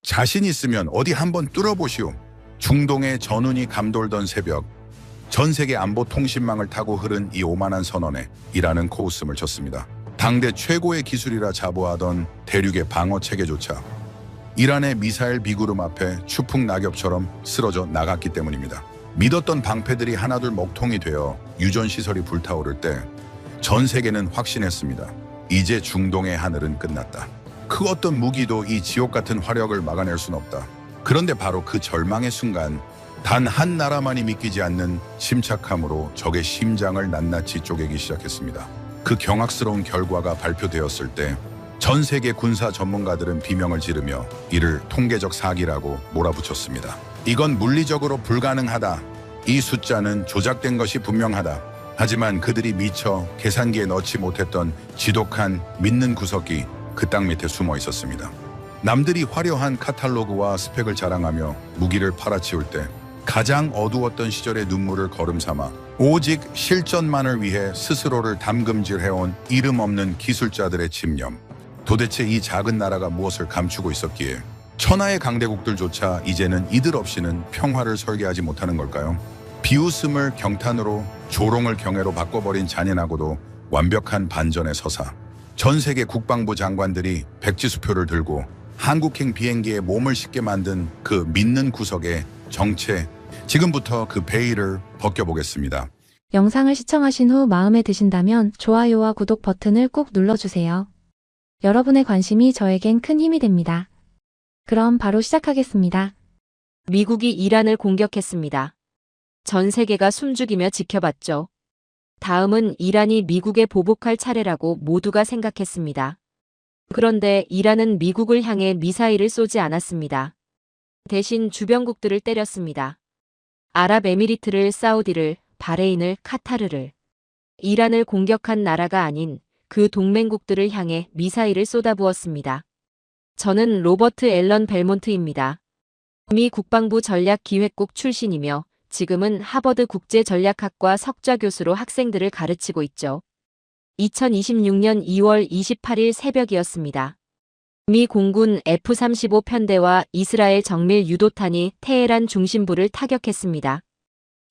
자신 있으면 어디 한번 뚫어보시오. 중동의 전운이 감돌던 새벽, 전 세계 안보 통신망을 타고 흐른 이 오만한 선언에 이라는 코웃음을 쳤습니다. 당대 최고의 기술이라 자부하던 대륙의 방어 체계조차 이란의 미사일 비구름 앞에 추풍 낙엽처럼 쓰러져 나갔기 때문입니다. 믿었던 방패들이 하나둘 먹통이 되어 유전시설이 불타오를 때 전 세계는 확신했습니다. 이제 중동의 하늘은 끝났다. 그 어떤 무기도 이 지옥 같은 화력을 막아낼 순 없다. 그런데 바로 그 절망의 순간 단 한 나라만이 믿기지 않는 침착함으로 적의 심장을 낱낱이 쪼개기 시작했습니다. 그 경악스러운 결과가 발표되었을 때 전 세계 군사 전문가들은 비명을 지르며 이를 통계적 사기라고 몰아붙였습니다. 이건 물리적으로 불가능하다. 이 숫자는 조작된 것이 분명하다. 하지만 그들이 미처 계산기에 넣지 못했던 지독한 믿는 구석이 그 땅 밑에 숨어 있었습니다. 남들이 화려한 카탈로그와 스펙을 자랑하며 무기를 팔아치울 때 가장 어두웠던 시절의 눈물을 거름삼아 오직 실전만을 위해 스스로를 담금질해온 이름 없는 기술자들의 집념. 도대체 이 작은 나라가 무엇을 감추고 있었기에 천하의 강대국들조차 이제는 이들 없이는 평화를 설계하지 못하는 걸까요? 비웃음을 경탄으로, 조롱을 경애로 바꿔버린 잔인하고도 완벽한 반전의 서사. 전 세계 국방부 장관들이 백지수표를 들고 한국행 비행기에 몸을 싣게 만든 그 믿는 구석의 정체. 지금부터 그 베일을 벗겨보겠습니다. 영상을 시청하신 후 마음에 드신다면 좋아요와 구독 버튼을 꼭 눌러주세요. 여러분의 관심이 저에겐 큰 힘이 됩니다. 그럼 바로 시작하겠습니다. 미국이 이란을 공격했습니다. 전 세계가 숨죽이며 지켜봤죠. 다음은 이란이 미국에 보복할 차례라고 모두가 생각했습니다. 그런데 이란은 미국을 향해 미사일을 쏘지 않았습니다. 대신 주변국들을 때렸습니다. 아랍에미리트를, 사우디를, 바레인을, 카타르를. 이란을 공격한 나라가 아닌 그 동맹국들을 향해 미사일을 쏟아부었습니다. 저는 로버트 앨런 벨몬트입니다. 미 국방부 전략기획국 출신이며 지금은 하버드 국제전략학과 석좌 교수로 학생들을 가르치고 있죠. 2026년 2월 28일 새벽이었습니다. 미 공군 F-35 편대와 이스라엘 정밀 유도탄이 테헤란 중심부를 타격했습니다.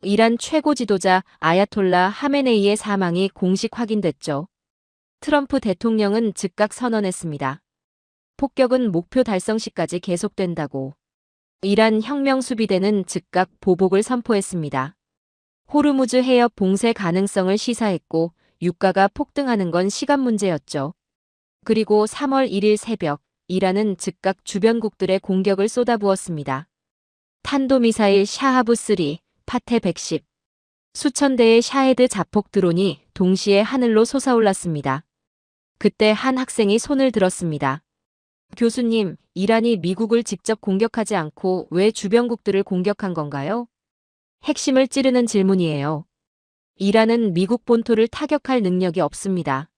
이란 최고 지도자 아야톨라 하메네이의 사망이 공식 확인됐죠. 트럼프 대통령은 즉각 선언했습니다. 폭격은 목표 달성 시까지 계속된다고. 이란 혁명수비대는 즉각 보복을 선포했습니다. 호르무즈 해협 봉쇄 가능성을 시사했고 유가가 폭등하는 건 시간 문제였죠. 그리고 3월 1일 새벽 이란은 즉각 주변국들의 공격을 쏟아부었습니다. 탄도미사일 샤하브-3, 파테 110, 수천 대의 샤헤드 자폭 드론이 동시에 하늘로 솟아올랐습니다. 그때 한 학생이 손을 들었습니다. 교수님, 이란이 미국을 직접 공격하지 않고 왜 주변국들을 공격한 건가요? 핵심을 찌르는 질문이에요. 이란은 미국 본토를 타격할 능력이 없습니다.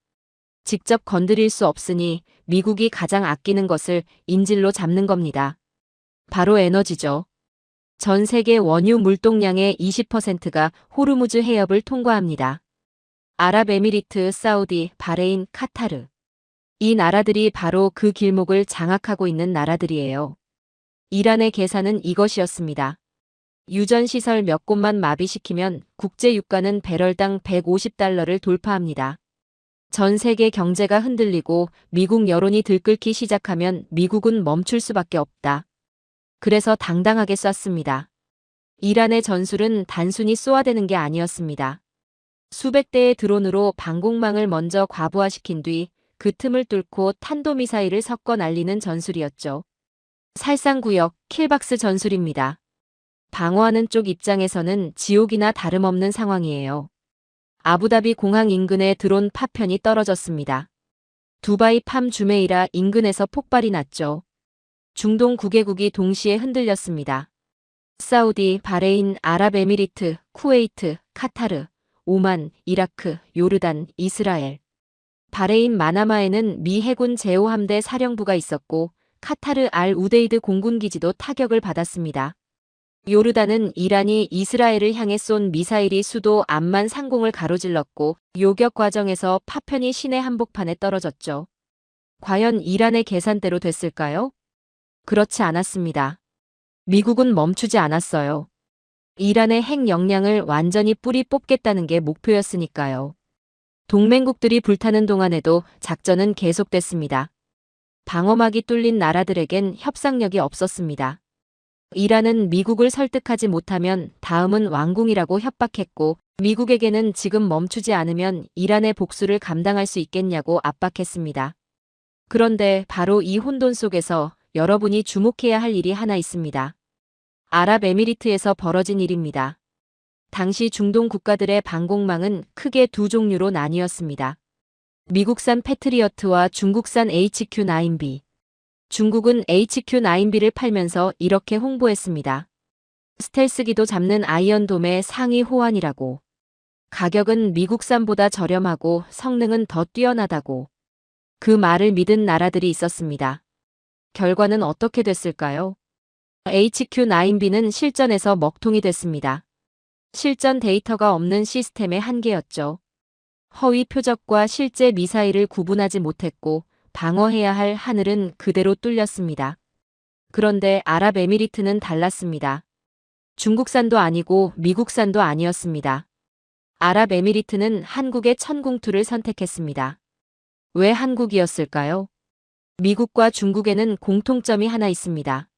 직접 건드릴 수 없으니 미국이 가장 아끼는 것을 인질로 잡는 겁니다. 바로 에너지죠. 전 세계 원유 물동량의 20%가 호르무즈 해협을 통과합니다. 아랍에미리트, 사우디, 바레인, 카타르. 이 나라들이 바로 그 길목을 장악하고 있는 나라들이에요. 이란의 계산은 이것이었습니다. 유전시설 몇 곳만 마비시키면 국제유가는 배럴당 150달러를 돌파합니다. 전 세계 경제가 흔들리고 미국 여론이 들끓기 시작하면 미국은 멈출 수밖에 없다. 그래서 당당하게 쐈습니다. 이란의 전술은 단순히 쏘아대는 게 아니었습니다. 수백 대의 드론으로 방공망을 먼저 과부하시킨 뒤 그 틈을 뚫고 탄도미사일을 섞어 날리는 전술이었죠. 살상구역, 킬박스 전술입니다. 방어하는 쪽 입장에서는 지옥이나 다름없는 상황이에요. 아부다비 공항 인근에 드론 파편이 떨어졌습니다. 두바이 팜 주메이라 인근에서 폭발이 났죠. 중동 9개국이 동시에 흔들렸습니다. 사우디, 바레인, 아랍에미리트, 쿠웨이트, 카타르, 오만, 이라크, 요르단, 이스라엘. 바레인 마나마에는 미 해군 제5함대 사령부가 있었고 카타르 알 우데이드 공군기지도 타격을 받았습니다. 요르단은 이란이 이스라엘을 향해 쏜 미사일이 수도 암만 상공을 가로질렀고 요격 과정에서 파편이 시내 한복판에 떨어졌죠. 과연 이란의 계산대로 됐을까요? 그렇지 않았습니다. 미국은 멈추지 않았어요. 이란의 핵 역량을 완전히 뿌리 뽑겠다는 게 목표였으니까요. 동맹국들이 불타는 동안에도 작전은 계속됐습니다. 방어막이 뚫린 나라들에겐 협상력이 없었습니다. 이란은 미국을 설득하지 못하면 다음은 완공이라고 협박했고, 미국에게는 지금 멈추지 않으면 이란의 복수를 감당할 수 있겠냐고 압박했습니다. 그런데 바로 이 혼돈 속에서 여러분이 주목해야 할 일이 하나 있습니다. 아랍에미리트에서 벌어진 일입니다. 당시 중동 국가들의 방공망은 크게 두 종류로 나뉘었습니다. 미국산 패트리어트와 중국산 HQ-9B. 중국은 HQ-9B를 팔면서 이렇게 홍보했습니다. 스텔스기도 잡는 아이언돔의 상위 호환이라고. 가격은 미국산보다 저렴하고 성능은 더 뛰어나다고. 그 말을 믿은 나라들이 있었습니다. 결과는 어떻게 됐을까요? HQ-9B는 실전에서 먹통이 됐습니다. 실전 데이터가 없는 시스템의 한계였죠. 허위 표적과 실제 미사일을 구분하지 못했고 방어해야 할 하늘은 그대로 뚫렸습니다. 그런데 아랍에미리트는 달랐습니다. 중국산도 아니고 미국산도 아니었습니다. 아랍에미리트는 한국의 천궁2를 선택했습니다. 왜 한국이었을까요? 미국과 중국에는 공통점이 하나 있습니다.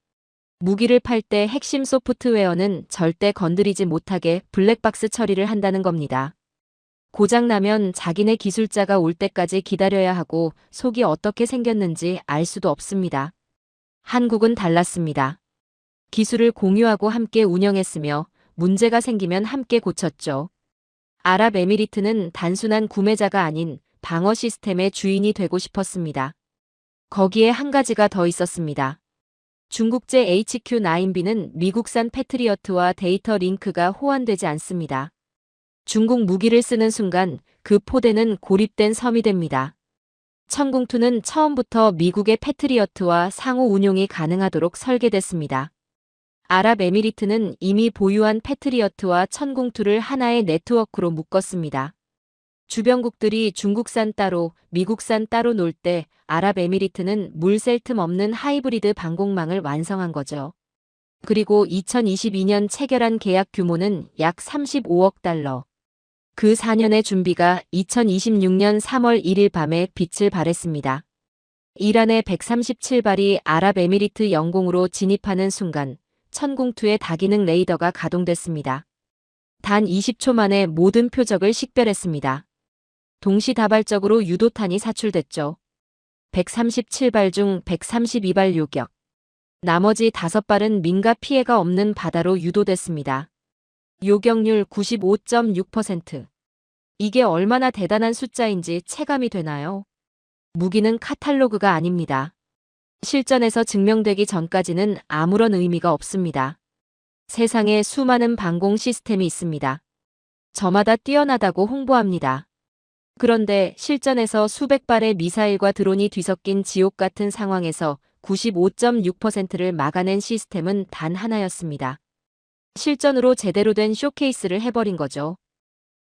무기를 팔 때 핵심 소프트웨어는 절대 건드리지 못하게 블랙박스 처리를 한다는 겁니다. 고장나면 자기네 기술자가 올 때까지 기다려야 하고 속이 어떻게 생겼는지 알 수도 없습니다. 한국은 달랐습니다. 기술을 공유하고 함께 운영했으며 문제가 생기면 함께 고쳤죠. 아랍에미리트는 단순한 구매자가 아닌 방어 시스템의 주인이 되고 싶었습니다. 거기에 한 가지가 더 있었습니다. 중국제 HQ-9B는 미국산 패트리어트와 데이터 링크가 호환되지 않습니다. 중국 무기를 쓰는 순간 그 포대는 고립된 섬이 됩니다. 천궁2는 처음부터 미국의 패트리어트와 상호 운용이 가능하도록 설계됐습니다. 아랍에미리트는 이미 보유한 패트리어트와 천궁2를 하나의 네트워크로 묶었습니다. 주변국들이 중국산 따로, 미국산 따로 놀 때 아랍에미리트는 물 셀 틈 없는 하이브리드 방공망을 완성한 거죠. 그리고 2022년 체결한 계약 규모는 약 35억 달러. 그 4년의 준비가 2026년 3월 1일 밤에 빛을 발했습니다. 이란의 137발이 아랍에미리트 영공으로 진입하는 순간 천궁2의 다기능 레이더가 가동됐습니다. 단 20초 만에 모든 표적을 식별했습니다. 동시다발적으로 유도탄이 사출됐죠. 137발 중 132발 요격. 나머지 5발은 민가 피해가 없는 바다로 유도됐습니다. 요격률 95.6%. 이게 얼마나 대단한 숫자인지 체감이 되나요? 무기는 카탈로그가 아닙니다. 실전에서 증명되기 전까지는 아무런 의미가 없습니다. 세상에 수많은 방공 시스템이 있습니다. 저마다 뛰어나다고 홍보합니다. 그런데 실전에서 수백 발의 미사일과 드론이 뒤섞인 지옥 같은 상황에서 95.6%를 막아낸 시스템은 단 하나였습니다. 실전으로 제대로 된 쇼케이스를 해버린 거죠.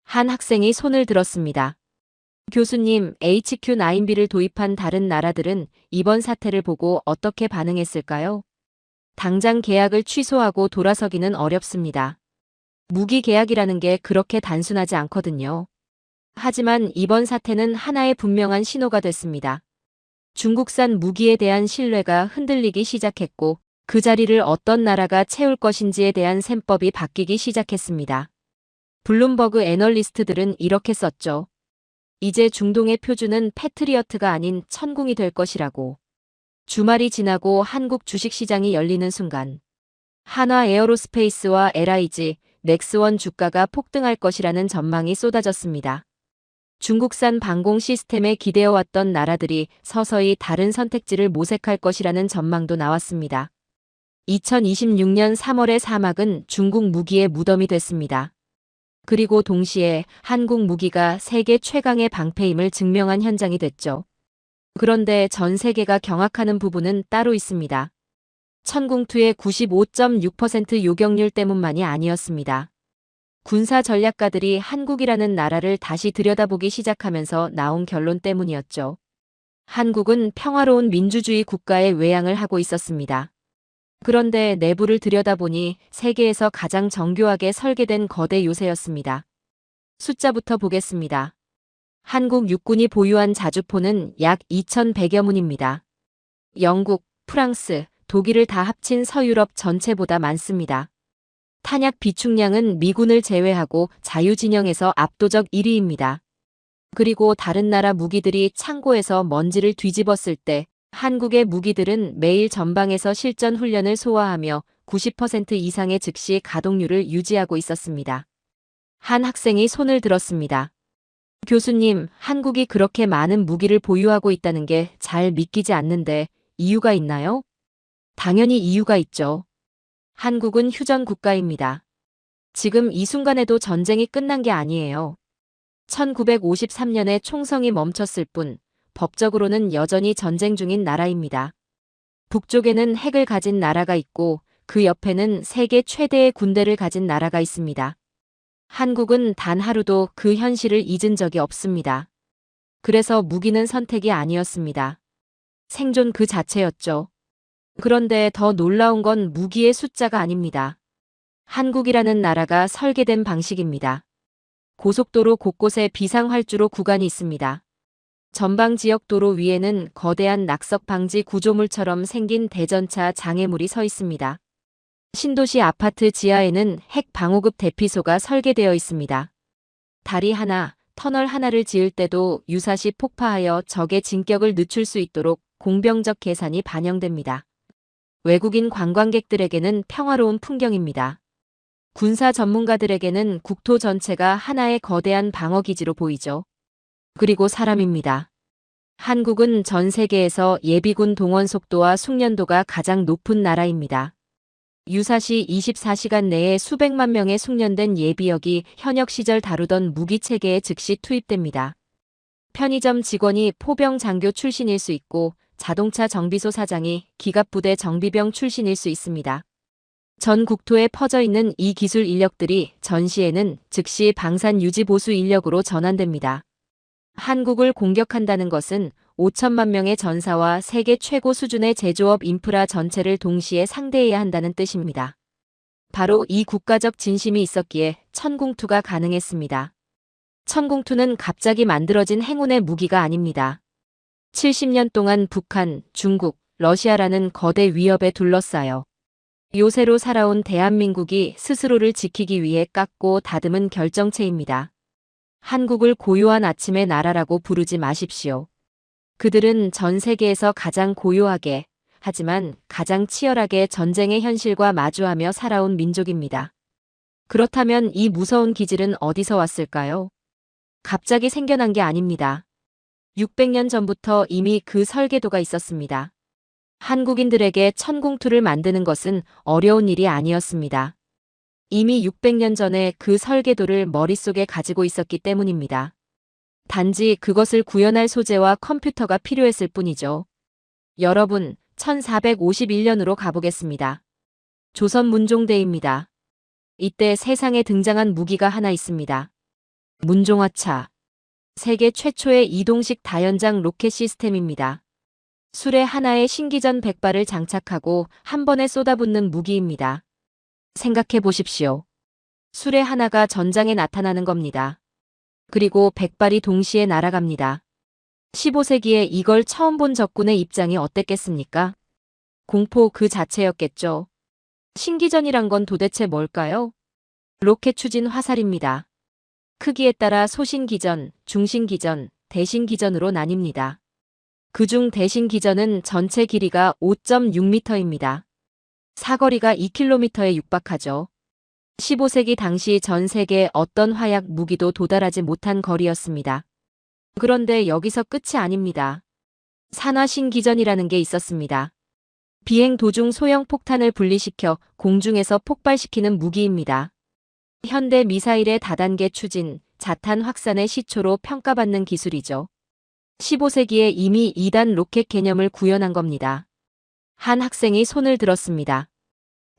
한 학생이 손을 들었습니다. 교수님, HQ-9B를 도입한 다른 나라들은 이번 사태를 보고 어떻게 반응했을까요? 당장 계약을 취소하고 돌아서기는 어렵습니다. 무기 계약이라는 게 그렇게 단순하지 않거든요. 하지만 이번 사태는 하나의 분명한 신호가 됐습니다. 중국산 무기에 대한 신뢰가 흔들리기 시작했고 그 자리를 어떤 나라가 채울 것인지에 대한 셈법이 바뀌기 시작했습니다. 블룸버그 애널리스트들은 이렇게 썼죠. 이제 중동의 표준은 패트리어트가 아닌 천궁이 될 것이라고. 주말이 지나고 한국 주식시장이 열리는 순간 한화 에어로스페이스와 LIG, 넥스원 주가가 폭등할 것이라는 전망이 쏟아졌습니다. 중국산 방공 시스템에 기대어왔던 나라들이 서서히 다른 선택지를 모색할 것이라는 전망도 나왔습니다. 2026년 3월의 사막은 중국 무기의 무덤이 됐습니다. 그리고 동시에 한국 무기가 세계 최강의 방패임을 증명한 현장이 됐죠. 그런데 전 세계가 경악하는 부분은 따로 있습니다. 천궁2의 95.6% 요격률 때문만이 아니었습니다. 군사 전략가들이 한국이라는 나라를 다시 들여다보기 시작하면서 나온 결론 때문이었죠. 한국은 평화로운 민주주의 국가의 외양을 하고 있었습니다. 그런데 내부를 들여다보니 세계에서 가장 정교하게 설계된 거대 요새였습니다. 숫자부터 보겠습니다. 한국 육군이 보유한 자주포는 약 2,100여 문입니다. 영국, 프랑스, 독일을 다 합친 서유럽 전체보다 많습니다. 탄약 비축량은 미군을 제외하고 자유진영에서 압도적 1위입니다. 그리고 다른 나라 무기들이 창고에서 먼지를 뒤집었을 때 한국의 무기들은 매일 전방에서 실전 훈련을 소화하며 90% 이상의 즉시 가동률을 유지하고 있었습니다. 한 학생이 손을 들었습니다. 교수님, 한국이 그렇게 많은 무기를 보유하고 있다는 게 잘 믿기지 않는데 이유가 있나요? 당연히 이유가 있죠. 한국은 휴전 국가입니다. 지금 이 순간에도 전쟁이 끝난 게 아니에요. 1953년에 총성이 멈췄을 뿐 법적으로는 여전히 전쟁 중인 나라입니다. 북쪽에는 핵을 가진 나라가 있고 그 옆에는 세계 최대의 군대를 가진 나라가 있습니다. 한국은 단 하루도 그 현실을 잊은 적이 없습니다. 그래서 무기는 선택이 아니었습니다. 생존 그 자체였죠. 그런데 더 놀라운 건 무기의 숫자가 아닙니다. 한국이라는 나라가 설계된 방식입니다. 고속도로 곳곳에 비상활주로 구간이 있습니다. 전방 지역 도로 위에는 거대한 낙석 방지 구조물처럼 생긴 대전차 장애물이 서 있습니다. 신도시 아파트 지하에는 핵 방호급 대피소가 설계되어 있습니다. 다리 하나, 터널 하나를 지을 때도 유사시 폭파하여 적의 진격을 늦출 수 있도록 공병적 계산이 반영됩니다. 외국인 관광객들에게는 평화로운 풍경입니다. 군사 전문가들에게는 국토 전체가 하나의 거대한 방어기지로 보이죠. 그리고 사람입니다. 한국은 전 세계에서 예비군 동원 속도와 숙련도가 가장 높은 나라입니다. 유사시 24시간 내에 수백만 명의 숙련된 예비역이 현역 시절 다루던 무기체계에 즉시 투입됩니다. 편의점 직원이 포병 장교 출신일 수 있고 자동차 정비소 사장이 기갑부대 정비병 출신일 수 있습니다. 전 국토에 퍼져 있는 이 기술 인력들이 전시에는 즉시 방산 유지 보수 인력으로 전환됩니다. 한국을 공격한다는 것은 5천만 명의 전사와 세계 최고 수준의 제조업 인프라 전체를 동시에 상대해야 한다는 뜻입니다. 바로 이 국가적 진심이 있었기에 천궁투가 가능했습니다. 천궁투는 갑자기 만들어진 행운의 무기가 아닙니다. 70년 동안 북한, 중국, 러시아라는 거대 위협에 둘러싸여 요새로 살아온 대한민국이 스스로를 지키기 위해 깎고 다듬은 결정체입니다. 한국을 고요한 아침의 나라라고 부르지 마십시오. 그들은 전 세계에서 가장 고요하게, 하지만 가장 치열하게 전쟁의 현실과 마주하며 살아온 민족입니다. 그렇다면 이 무서운 기질은 어디서 왔을까요? 갑자기 생겨난 게 아닙니다. 600년 전부터 이미 그 설계도가 있었습니다. 한국인들에게 천궁투를 만드는 것은 어려운 일이 아니었습니다. 이미 600년 전에 그 설계도를 머릿속에 가지고 있었기 때문입니다. 단지 그것을 구현할 소재와 컴퓨터가 필요했을 뿐이죠. 여러분, 1451년으로 가보겠습니다. 조선 문종대입니다. 이때 세상에 등장한 무기가 하나 있습니다. 문종화차. 세계 최초의 이동식 다연장 로켓 시스템입니다. 수레 하나에 신기전 100발을 장착하고 한 번에 쏟아붓는 무기입니다. 생각해 보십시오. 수레 하나가 전장에 나타나는 겁니다. 그리고 100발이 동시에 날아갑니다. 15세기에 이걸 처음 본 적군의 입장이 어땠겠습니까? 공포 그 자체였겠죠. 신기전이란 건 도대체 뭘까요? 로켓 추진 화살입니다. 크기에 따라 소신기전, 중신기전, 대신기전으로 나뉩니다. 그중 대신기전은 전체 길이가 5.6m입니다. 사거리가 2km에 육박하죠. 15세기 당시 전 세계 어떤 화약 무기도 도달하지 못한 거리였습니다. 그런데 여기서 끝이 아닙니다. 산화신기전이라는 게 있었습니다. 비행 도중 소형 폭탄을 분리시켜 공중에서 폭발시키는 무기입니다. 현대 미사일의 다단계 추진, 자탄 확산의 시초로 평가받는 기술이죠. 15세기에 이미 2단 로켓 개념을 구현한 겁니다. 한 학생이 손을 들었습니다.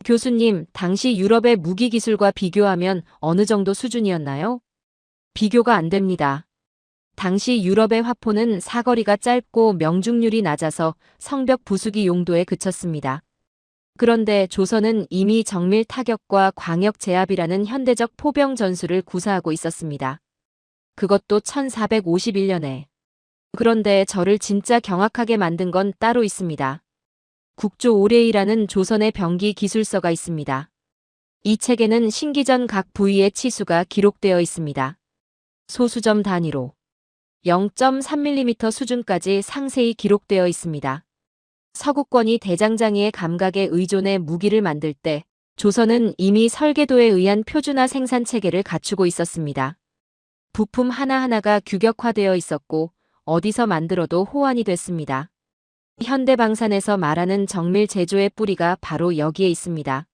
교수님, 당시 유럽의 무기 기술과 비교하면 어느 정도 수준이었나요? 비교가 안 됩니다. 당시 유럽의 화포는 사거리가 짧고 명중률이 낮아서 성벽 부수기 용도에 그쳤습니다. 그런데 조선은 이미 정밀 타격과 광역 제압이라는 현대적 포병 전술을 구사하고 있었습니다. 그것도 1451년에. 그런데 저를 진짜 경악하게 만든 건 따로 있습니다. 국조 오레이라는 조선의 병기 기술서가 있습니다. 이 책에는 신기전 각 부위의 치수가 기록되어 있습니다. 소수점 단위로 0.3mm 수준까지 상세히 기록되어 있습니다. 서구권이 대장장이의 감각에 의존해 무기를 만들 때 조선은 이미 설계도에 의한 표준화 생산 체계를 갖추고 있었습니다. 부품 하나하나가 규격화되어 있었고 어디서 만들어도 호환이 됐습니다. 현대방산에서 말하는 정밀 제조의 뿌리가 바로 여기에 있습니다.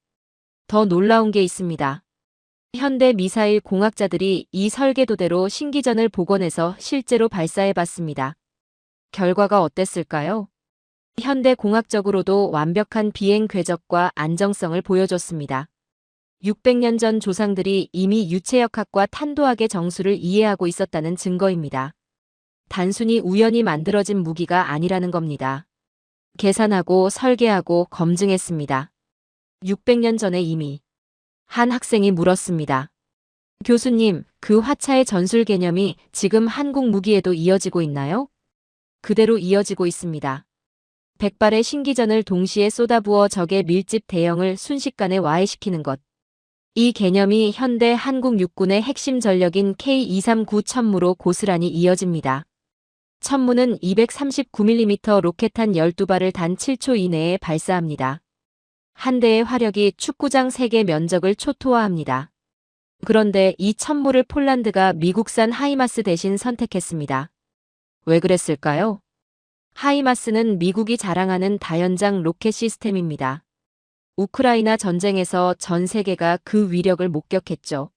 더 놀라운 게 있습니다. 현대 미사일 공학자들이 이 설계도대로 신기전을 복원해서 실제로 발사해봤습니다. 결과가 어땠을까요? 현대 공학적으로도 완벽한 비행 궤적과 안정성을 보여줬습니다. 600년 전 조상들이 이미 유체역학과 탄도학의 정수를 이해하고 있었다는 증거입니다. 단순히 우연히 만들어진 무기가 아니라는 겁니다. 계산하고 설계하고 검증했습니다. 600년 전에 이미 한 학생이 물었습니다. 교수님, 그 화차의 전술 개념이 지금 한국 무기에도 이어지고 있나요? 그대로 이어지고 있습니다. 100발의 신기전을 동시에 쏟아부어 적의 밀집 대형을 순식간에 와해시키는 것. 이 개념이 현대 한국 육군의 핵심 전력인 K239 천무로 고스란히 이어집니다. 천무는 239mm 로켓탄 12발을 단 7초 이내에 발사합니다. 한 대의 화력이 축구장 3개 면적을 초토화합니다. 그런데 이 천무를 폴란드가 미국산 하이마스 대신 선택했습니다. 왜 그랬을까요? 하이마스는 미국이 자랑하는 다연장 로켓 시스템입니다. 우크라이나 전쟁에서 전 세계가 그 위력을 목격했죠.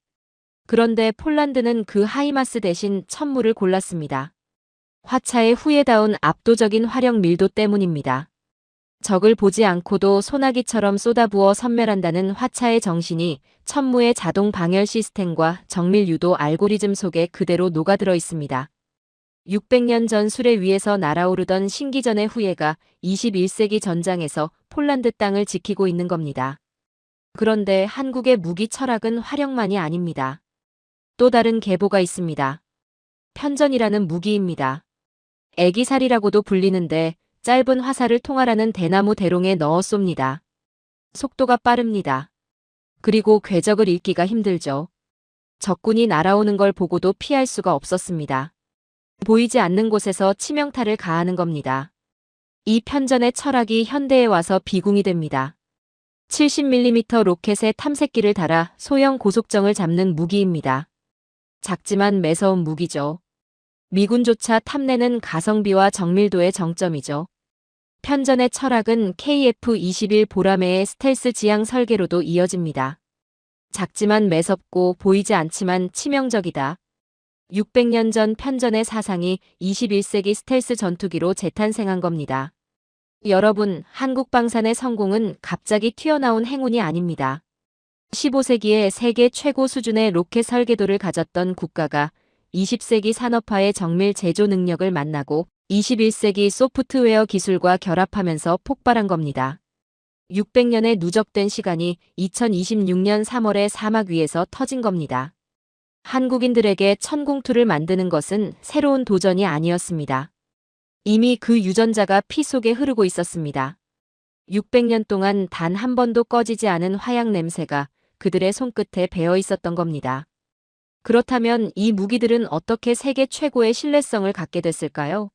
그런데 폴란드는 그 하이마스 대신 천무를 골랐습니다. 화차의 후예다운 압도적인 화력 밀도 때문입니다. 적을 보지 않고도 소나기처럼 쏟아부어 섬멸한다는 화차의 정신이 천무의 자동 방열 시스템과 정밀 유도 알고리즘 속에 그대로 녹아들어 있습니다. 600년 전 수레 위에서 날아오르던 신기전의 후예가 21세기 전장에서 폴란드 땅을 지키고 있는 겁니다. 그런데 한국의 무기 철학은 화력만이 아닙니다. 또 다른 계보가 있습니다. 편전이라는 무기입니다. 애기살이라고도 불리는데 짧은 화살을 통할하는 대나무 대롱에 넣어 쏩니다. 속도가 빠릅니다. 그리고 궤적을 읽기가 힘들죠. 적군이 날아오는 걸 보고도 피할 수가 없었습니다. 보이지 않는 곳에서 치명타를 가하는 겁니다. 이 편전의 철학이 현대에 와서 비궁이 됩니다. 70mm 로켓에 탐색기를 달아 소형 고속정을 잡는 무기입니다. 작지만 매서운 무기죠. 미군조차 탐내는 가성비와 정밀도의 정점이죠. 편전의 철학은 KF-21 보라매의 스텔스 지향 설계로도 이어집니다. 작지만 매섭고 보이지 않지만 치명적이다. 600년 전 편전의 사상이 21세기 스텔스 전투기로 재탄생한 겁니다. 여러분, 한국 방산의 성공은 갑자기 튀어나온 행운이 아닙니다. 15세기에 세계 최고 수준의 로켓 설계도를 가졌던 국가가 20세기 산업화의 정밀 제조 능력을 만나고 21세기 소프트웨어 기술과 결합하면서 폭발한 겁니다. 600년의 누적된 시간이 2026년 3월에 사막 위에서 터진 겁니다. 한국인들에게 천공투를 만드는 것은 새로운 도전이 아니었습니다. 이미 그 유전자가 피 속에 흐르고 있었습니다. 600년 동안 단 한 번도 꺼지지 않은 화약 냄새가 그들의 손끝에 배어 있었던 겁니다. 그렇다면 이 무기들은 어떻게 세계 최고의 신뢰성을 갖게 됐을까요?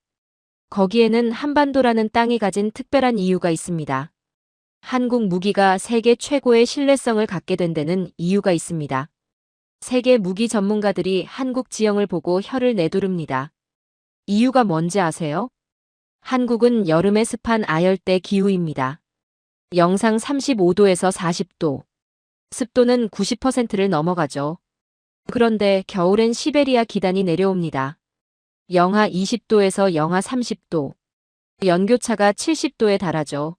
거기에는 한반도라는 땅이 가진 특별한 이유가 있습니다. 한국 무기가 세계 최고의 신뢰성을 갖게 된 데는 이유가 있습니다. 세계 무기 전문가들이 한국 지형을 보고 혀를 내두릅니다. 이유가 뭔지 아세요? 한국은 여름에 습한 아열대 기후입니다. 영상 35도에서 40도. 습도는 90%를 넘어가죠. 그런데 겨울엔 시베리아 기단이 내려옵니다. 영하 20도에서 영하 30도. 연교차가 70도에 달하죠.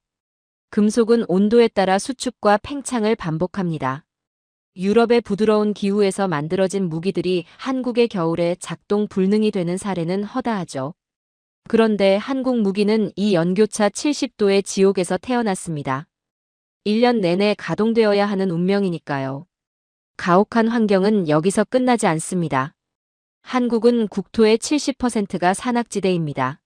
금속은 온도에 따라 수축과 팽창을 반복합니다. 유럽의 부드러운 기후에서 만들어진 무기들이 한국의 겨울에 작동 불능이 되는 사례는 허다하죠. 그런데 한국 무기는 이 연교차 70도의 지옥에서 태어났습니다. 1년 내내 가동되어야 하는 운명이니까요. 가혹한 환경은 여기서 끝나지 않습니다. 한국은 국토의 70%가 산악지대입니다.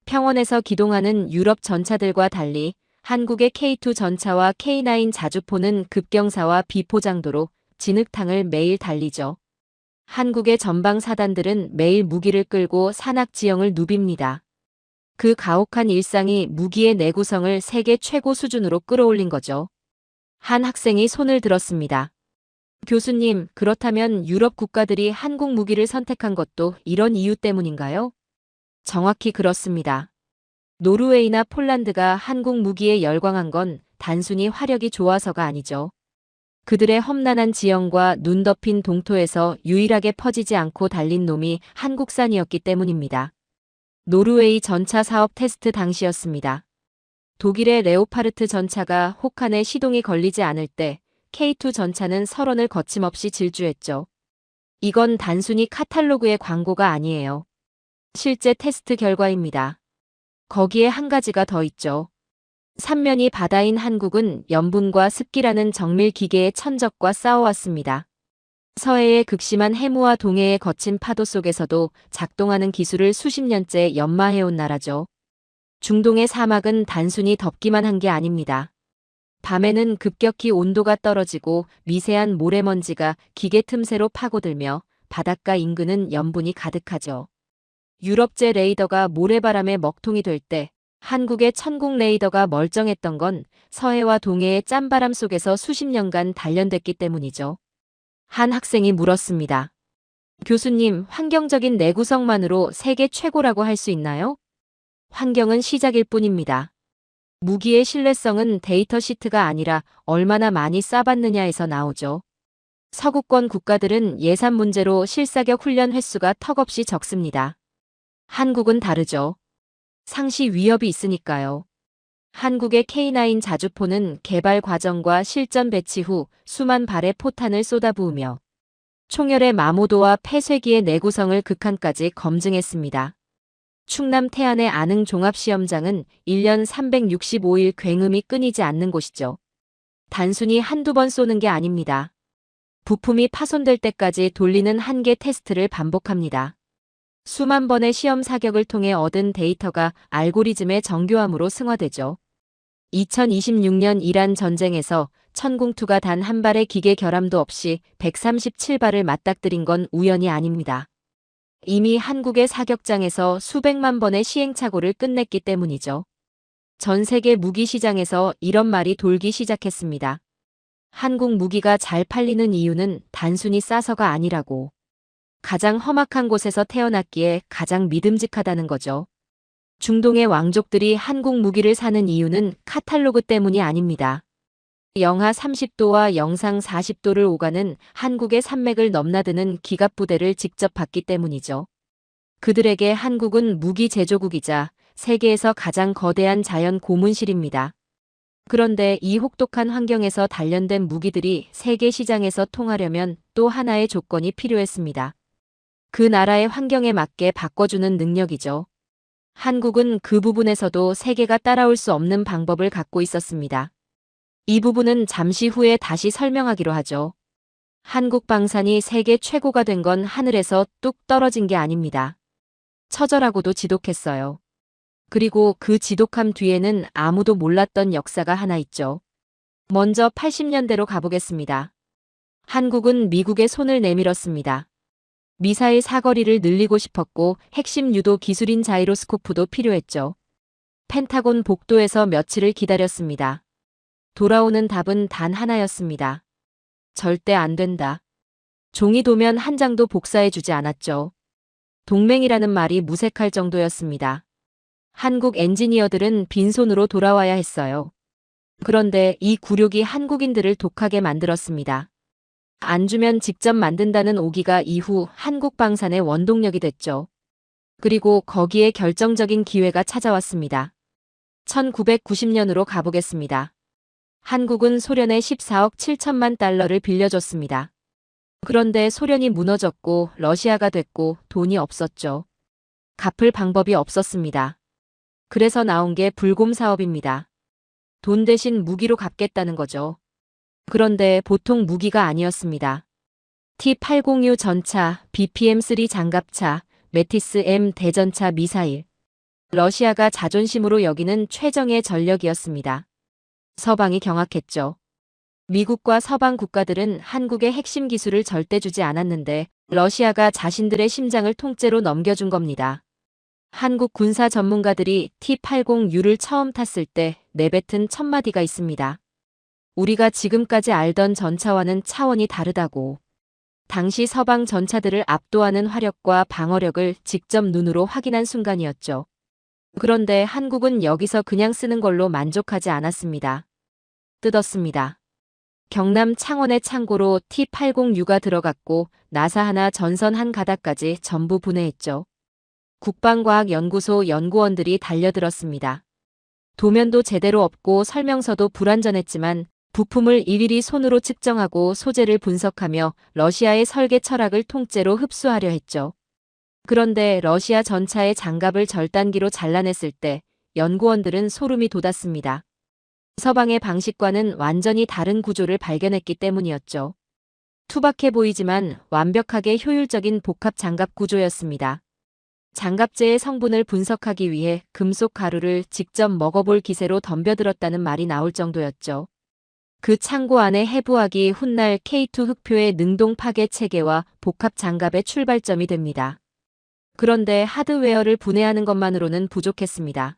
평원에서 기동하는 유럽 전차들과 달리 한국의 K2 전차와 K9 자주포는 급경사와 비포장도로 진흙탕을 매일 달리죠. 한국의 전방 사단들은 매일 무기를 끌고 산악 지형을 누빕니다. 그 가혹한 일상이 무기의 내구성을 세계 최고 수준으로 끌어올린 거죠. 한 학생이 손을 들었습니다. 교수님, 그렇다면 유럽 국가들이 한국 무기를 선택한 것도 이런 이유 때문인가요? 정확히 그렇습니다. 노르웨이나 폴란드가 한국 무기에 열광한 건 단순히 화력이 좋아서가 아니죠. 그들의 험난한 지형과 눈 덮인 동토에서 유일하게 퍼지지 않고 달린 놈이 한국산이었기 때문입니다. 노르웨이 전차 사업 테스트 당시였습니다. 독일의 레오파르트 전차가 혹한에 시동이 걸리지 않을 때 K2 전차는 설원을 거침없이 질주했죠. 이건 단순히 카탈로그의 광고가 아니에요. 실제 테스트 결과입니다. 거기에 한 가지가 더 있죠. 삼면이 바다인 한국은 염분과 습기라는 정밀 기계의 천적과 싸워왔습니다. 서해의 극심한 해무와 동해의 거친 파도 속에서도 작동하는 기술을 수십 년째 연마해온 나라죠. 중동의 사막은 단순히 덥기만 한 게 아닙니다. 밤에는 급격히 온도가 떨어지고 미세한 모래먼지가 기계 틈새로 파고들며 바닷가 인근은 염분이 가득하죠. 유럽제 레이더가 모래바람에 먹통이 될 때 한국의 천국 레이더가 멀쩡했던 건 서해와 동해의 짠바람 속에서 수십 년간 단련됐기 때문이죠. 한 학생이 물었습니다. 교수님, 환경적인 내구성만으로 세계 최고라고 할 수 있나요? 환경은 시작일 뿐입니다. 무기의 신뢰성은 데이터 시트가 아니라 얼마나 많이 쏴봤느냐에서 나오죠. 서구권 국가들은 예산 문제로 실사격 훈련 횟수가 턱없이 적습니다. 한국은 다르죠. 상시 위협이 있으니까요. 한국의 K9 자주포는 개발 과정과 실전 배치 후 수만 발의 포탄을 쏟아부으며 총열의 마모도와 폐쇄기의 내구성을 극한까지 검증했습니다. 충남 태안의 안흥 종합시험장은 1년 365일 굉음이 끊이지 않는 곳이죠. 단순히 한두 번 쏘는 게 아닙니다. 부품이 파손될 때까지 돌리는 한계 테스트를 반복합니다. 수만 번의 시험 사격을 통해 얻은 데이터가 알고리즘의 정교함으로 승화되죠. 2026년 이란 전쟁에서 천궁투가 단 한 발의 기계 결함도 없이 137발을 맞닥뜨린 건 우연이 아닙니다. 이미 한국의 사격장에서 수백만 번의 시행착오를 끝냈기 때문이죠. 전 세계 무기 시장에서 이런 말이 돌기 시작했습니다. 한국 무기가 잘 팔리는 이유는 단순히 싸서가 아니라고. 가장 험악한 곳에서 태어났기에 가장 믿음직하다는 거죠. 중동의 왕족들이 한국 무기를 사는 이유는 카탈로그 때문이 아닙니다. 영하 30도와 영상 40도를 오가는 한국의 산맥을 넘나드는 기갑부대를 직접 봤기 때문이죠. 그들에게 한국은 무기 제조국이자 세계에서 가장 거대한 자연 고문실입니다. 그런데 이 혹독한 환경에서 단련된 무기들이 세계 시장에서 통하려면 또 하나의 조건이 필요했습니다. 그 나라의 환경에 맞게 바꿔주는 능력이죠. 한국은 그 부분에서도 세계가 따라올 수 없는 방법을 갖고 있었습니다. 이 부분은 잠시 후에 다시 설명하기로 하죠. 한국 방산이 세계 최고가 된 건 하늘에서 뚝 떨어진 게 아닙니다. 처절하고도 지독했어요. 그리고 그 지독함 뒤에는 아무도 몰랐던 역사가 하나 있죠. 먼저 80년대로 가보겠습니다. 한국은 미국의 손을 내밀었습니다. 미사일 사거리를 늘리고 싶었고 핵심 유도 기술인 자이로스코프도 필요했죠. 펜타곤 복도에서 며칠을 기다렸습니다. 돌아오는 답은 단 하나였습니다. 절대 안 된다. 종이 도면 한 장도 복사해주지 않았죠. 동맹이라는 말이 무색할 정도였습니다. 한국 엔지니어들은 빈손으로 돌아와야 했어요. 그런데 이 굴욕이 한국인들을 독하게 만들었습니다. 안 주면 직접 만든다는 오기가 이후 한국 방산의 원동력이 됐죠. 그리고 거기에 결정적인 기회가 찾아왔습니다. 1990년으로 가보겠습니다. 한국은 소련에 14억 7천만 달러를 빌려줬습니다. 그런데 소련이 무너졌고 러시아가 됐고 돈이 없었죠. 갚을 방법이 없었습니다. 그래서 나온 게 불곰 사업입니다. 돈 대신 무기로 갚겠다는 거죠. 그런데 보통 무기가 아니었습니다. T-806 전차, BPM-3 장갑차, 메티스-M 대전차 미사일. 러시아가 자존심으로 여기는 최정예 전력이었습니다. 서방이 경악했죠. 미국과 서방 국가들은 한국의 핵심 기술을 절대 주지 않았는데 러시아가 자신들의 심장을 통째로 넘겨준 겁니다. 한국 군사 전문가들이 T-80U를 처음 탔을 때 내뱉은 첫마디가 있습니다. 우리가 지금까지 알던 전차와는 차원이 다르다고. 당시 서방 전차들을 압도하는 화력과 방어력을 직접 눈으로 확인한 순간이었죠. 그런데 한국은 여기서 그냥 쓰는 걸로 만족하지 않았습니다. 뜯었습니다. 경남 창원의 창고로 T-80U가 들어갔고 나사 하나 전선 한 가닥까지 전부 분해했죠. 국방과학연구소 연구원들이 달려들었습니다. 도면도 제대로 없고 설명서도 불완전했지만 부품을 일일이 손으로 측정하고 소재를 분석하며 러시아의 설계 철학을 통째로 흡수하려 했죠. 그런데 러시아 전차의 장갑을 절단기로 잘라냈을 때 연구원들은 소름이 돋았습니다. 서방의 방식과는 완전히 다른 구조를 발견했기 때문이었죠. 투박해 보이지만 완벽하게 효율적인 복합 장갑 구조였습니다. 장갑재의 성분을 분석하기 위해 금속 가루를 직접 먹어볼 기세로 덤벼들었다는 말이 나올 정도였죠. 그 창고 안에 해부학이 훗날 K2 흑표의 능동 파괴 체계와 복합 장갑의 출발점이 됩니다. 그런데 하드웨어를 분해하는 것만으로는 부족했습니다.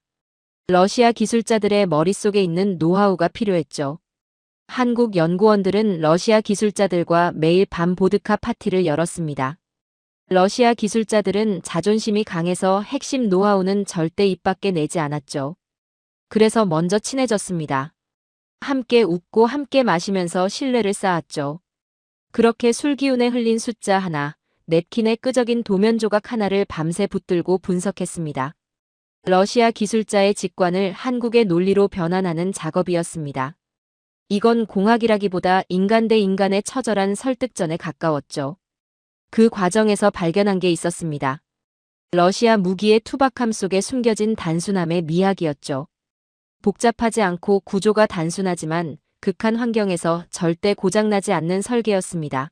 러시아 기술자들의 머릿속에 있는 노하우가 필요했죠. 한국 연구원들은 러시아 기술자들과 매일 밤 보드카 파티를 열었습니다. 러시아 기술자들은 자존심이 강해서 핵심 노하우는 절대 입 밖에 내지 않았죠. 그래서 먼저 친해졌습니다. 함께 웃고 함께 마시면서 신뢰를 쌓았죠. 그렇게 술기운에 흘린 숫자 하나, 냅킨에 끄적인 도면 조각 하나를 밤새 붙들고 분석했습니다. 러시아 기술자의 직관을 한국의 논리로 변환하는 작업이었습니다. 이건 공학이라기보다 인간 대 인간의 처절한 설득전에 가까웠죠. 그 과정에서 발견한 게 있었습니다. 러시아 무기의 투박함 속에 숨겨진 단순함의 미학이었죠. 복잡하지 않고 구조가 단순하지만 극한 환경에서 절대 고장나지 않는 설계였습니다.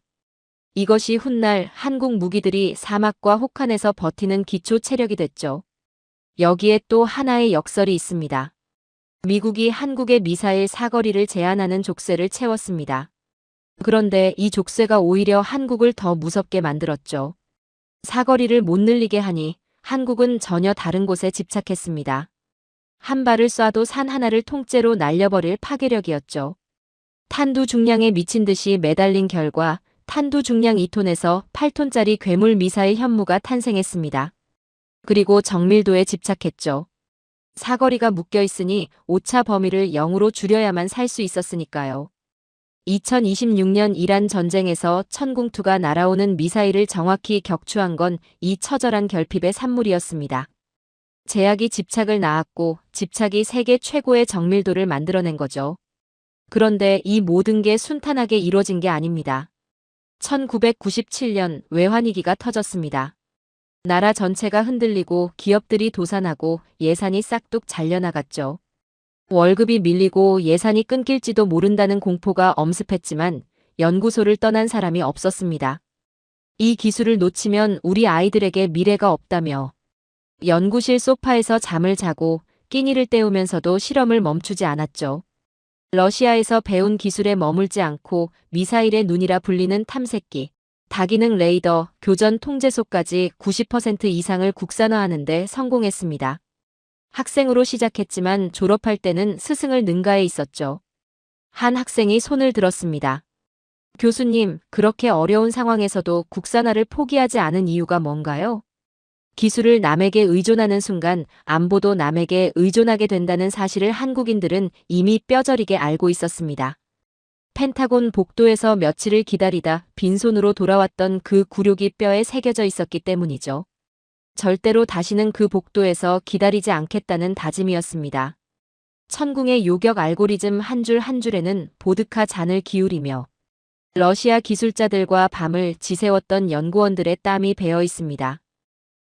이것이 훗날 한국 무기들이 사막과 혹한에서 버티는 기초 체력이 됐죠. 여기에 또 하나의 역설이 있습니다. 미국이 한국의 미사일 사거리를 제한하는 족쇄를 채웠습니다. 그런데 이 족쇄가 오히려 한국을 더 무섭게 만들었죠. 사거리를 못 늘리게 하니 한국은 전혀 다른 곳에 집착했습니다. 한 발을 쏴도 산 하나를 통째로 날려버릴 파괴력이었죠. 탄두 중량에 미친 듯이 매달린 결과 탄두 중량 2톤에서 8톤짜리 괴물 미사일 현무가 탄생했습니다. 그리고 정밀도에 집착했죠. 사거리가 묶여 있으니 오차 범위를 0으로 줄여야만 살 수 있었으니까요. 2026년 이란 전쟁에서 천궁투가 날아오는 미사일을 정확히 격추한 건 이 처절한 결핍의 산물이었습니다. 제약이 집착을 낳았고 집착이 세계 최고의 정밀도를 만들어낸 거죠. 그런데 이 모든 게 순탄하게 이루어진 게 아닙니다. 1997년 외환위기가 터졌습니다. 나라 전체가 흔들리고 기업들이 도산하고 예산이 싹둑 잘려나갔죠. 월급이 밀리고 예산이 끊길지도 모른다는 공포가 엄습했지만 연구소를 떠난 사람이 없었습니다. 이 기술을 놓치면 우리 아이들에게 미래가 없다며 연구실 소파에서 잠을 자고 끼니를 때우면서도 실험을 멈추지 않았죠. 러시아에서 배운 기술에 머물지 않고 미사일의 눈이라 불리는 탐색기, 다기능 레이더, 교전 통제소까지 90% 이상을 국산화하는 데 성공했습니다. 학생으로 시작했지만 졸업할 때는 스승을 능가해 있었죠. 한 학생이 손을 들었습니다. 교수님, 그렇게 어려운 상황에서도 국산화를 포기하지 않은 이유가 뭔가요? 기술을 남에게 의존하는 순간 안보도 남에게 의존하게 된다는 사실을 한국인들은 이미 뼈저리게 알고 있었습니다. 펜타곤 복도에서 며칠을 기다리다 빈손으로 돌아왔던 그 굴욕이 뼈에 새겨져 있었기 때문이죠. 절대로 다시는 그 복도에서 기다리지 않겠다는 다짐이었습니다. 천궁의 요격 알고리즘 한 줄 한 줄에는 보드카 잔을 기울이며 러시아 기술자들과 밤을 지새웠던 연구원들의 땀이 배어 있습니다.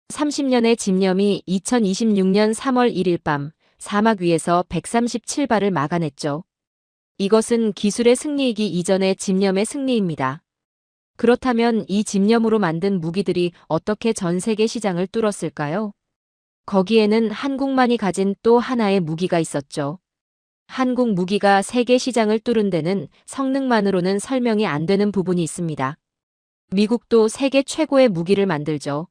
30년의 집념이 2026년 3월 1일 밤 사막 위에서 137발을 막아냈죠. 이것은 기술의 승리이기 이전의 집념의 승리입니다. 그렇다면 이 집념으로 만든 무기들이 어떻게 전 세계 시장을 뚫었을까요? 거기에는 한국만이 가진 또 하나의 무기가 있었죠. 한국 무기가 세계 시장을 뚫은 데는 성능만으로는 설명이 안 되는 부분이 있습니다. 미국도 세계 최고의 무기를 만들죠.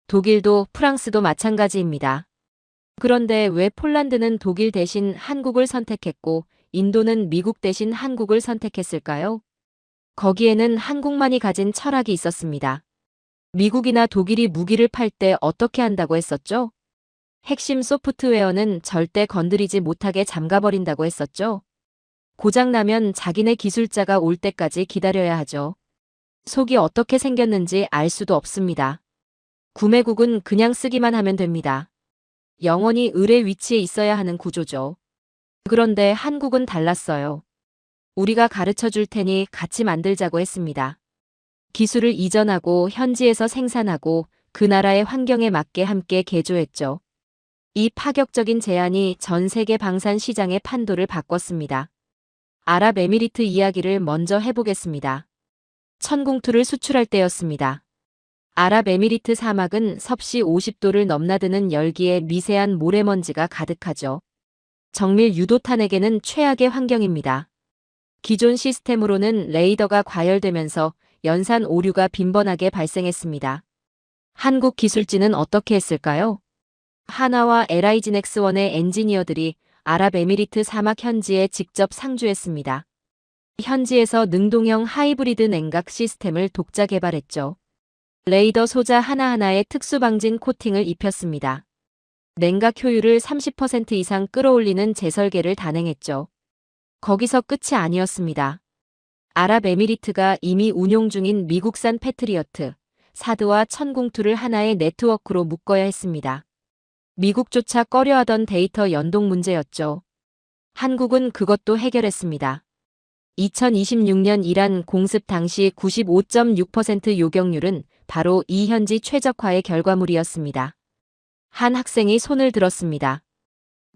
독일도 프랑스도 마찬가지입니다. 그런데 왜 폴란드는 독일 대신 한국을 선택했고 인도는 미국 대신 한국을 선택했을까요? 거기에는 한국만이 가진 철학이 있었습니다. 미국이나 독일이 무기를 팔 때 어떻게 한다고 했었죠? 핵심 소프트웨어는 절대 건드리지 못하게 잠가버린다고 했었죠. 고장나면 자기네 기술자가 올 때까지 기다려야 하죠. 속이 어떻게 생겼는지 알 수도 없습니다. 구매국은 그냥 쓰기만 하면 됩니다. 영원히 을의 위치에 있어야 하는 구조죠. 그런데 한국은 달랐어요. 우리가 가르쳐 줄 테니 같이 만들자고 했습니다. 기술을 이전하고 현지에서 생산하고 그 나라의 환경에 맞게 함께 개조했죠. 이 파격적인 제안이 전 세계 방산 시장의 판도를 바꿨습니다. 아랍에미리트 이야기를 먼저 해보겠습니다. 천궁투를 수출할 때였습니다. 아랍에미리트 사막은 섭씨 50도를 넘나드는 열기에 미세한 모래먼지가 가득하죠. 정밀 유도탄에게는 최악의 환경입니다. 기존 시스템으로는 레이더가 과열되면서 연산 오류가 빈번하게 발생했습니다. 한국 기술진은 어떻게 했을까요? 하나와 LIG넥스1의 엔지니어들이 아랍에미리트 사막 현지에 직접 상주했습니다. 현지에서 능동형 하이브리드 냉각 시스템을 독자 개발했죠. 레이더 소자 하나하나에 특수방진 코팅을 입혔습니다. 냉각 효율을 30% 이상 끌어올리는 재설계를 단행했죠. 거기서 끝이 아니었습니다. 아랍에미리트가 이미 운용 중인 미국산 패트리어트, 사드와 천궁투를 하나의 네트워크로 묶어야 했습니다. 미국조차 꺼려하던 데이터 연동 문제였죠. 한국은 그것도 해결했습니다. 2026년 이란 공습 당시 95.6% 요격률은 바로 이 현지 최적화의 결과물이었습니다. 한 학생이 손을 들었습니다.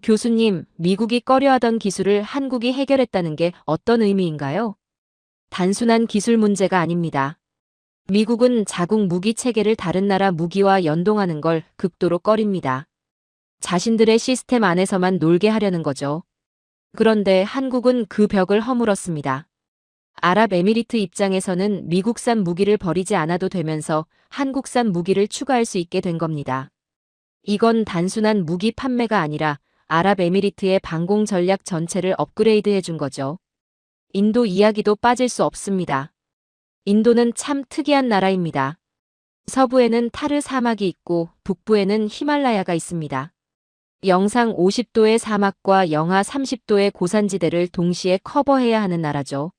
교수님, 미국이 꺼려하던 기술을 한국이 해결했다는 게 어떤 의미인가요? 단순한 기술 문제가 아닙니다. 미국은 자국 무기 체계를 다른 나라 무기와 연동하는 걸 극도로 꺼립니다. 자신들의 시스템 안에서만 놀게 하려는 거죠. 그런데 한국은 그 벽을 허물었습니다. 아랍에미리트 입장에서는 미국산 무기를 버리지 않아도 되면서 한국산 무기를 추가할 수 있게 된 겁니다. 이건 단순한 무기 판매가 아니라 아랍에미리트의 방공 전략 전체를 업그레이드 해준 거죠. 인도 이야기도 빠질 수 없습니다. 인도는 참 특이한 나라입니다. 서부에는 타르 사막이 있고 북부에는 히말라야가 있습니다. 영상 50도의 사막과 영하 30도의 고산지대를 동시에 커버해야 하는 나라죠.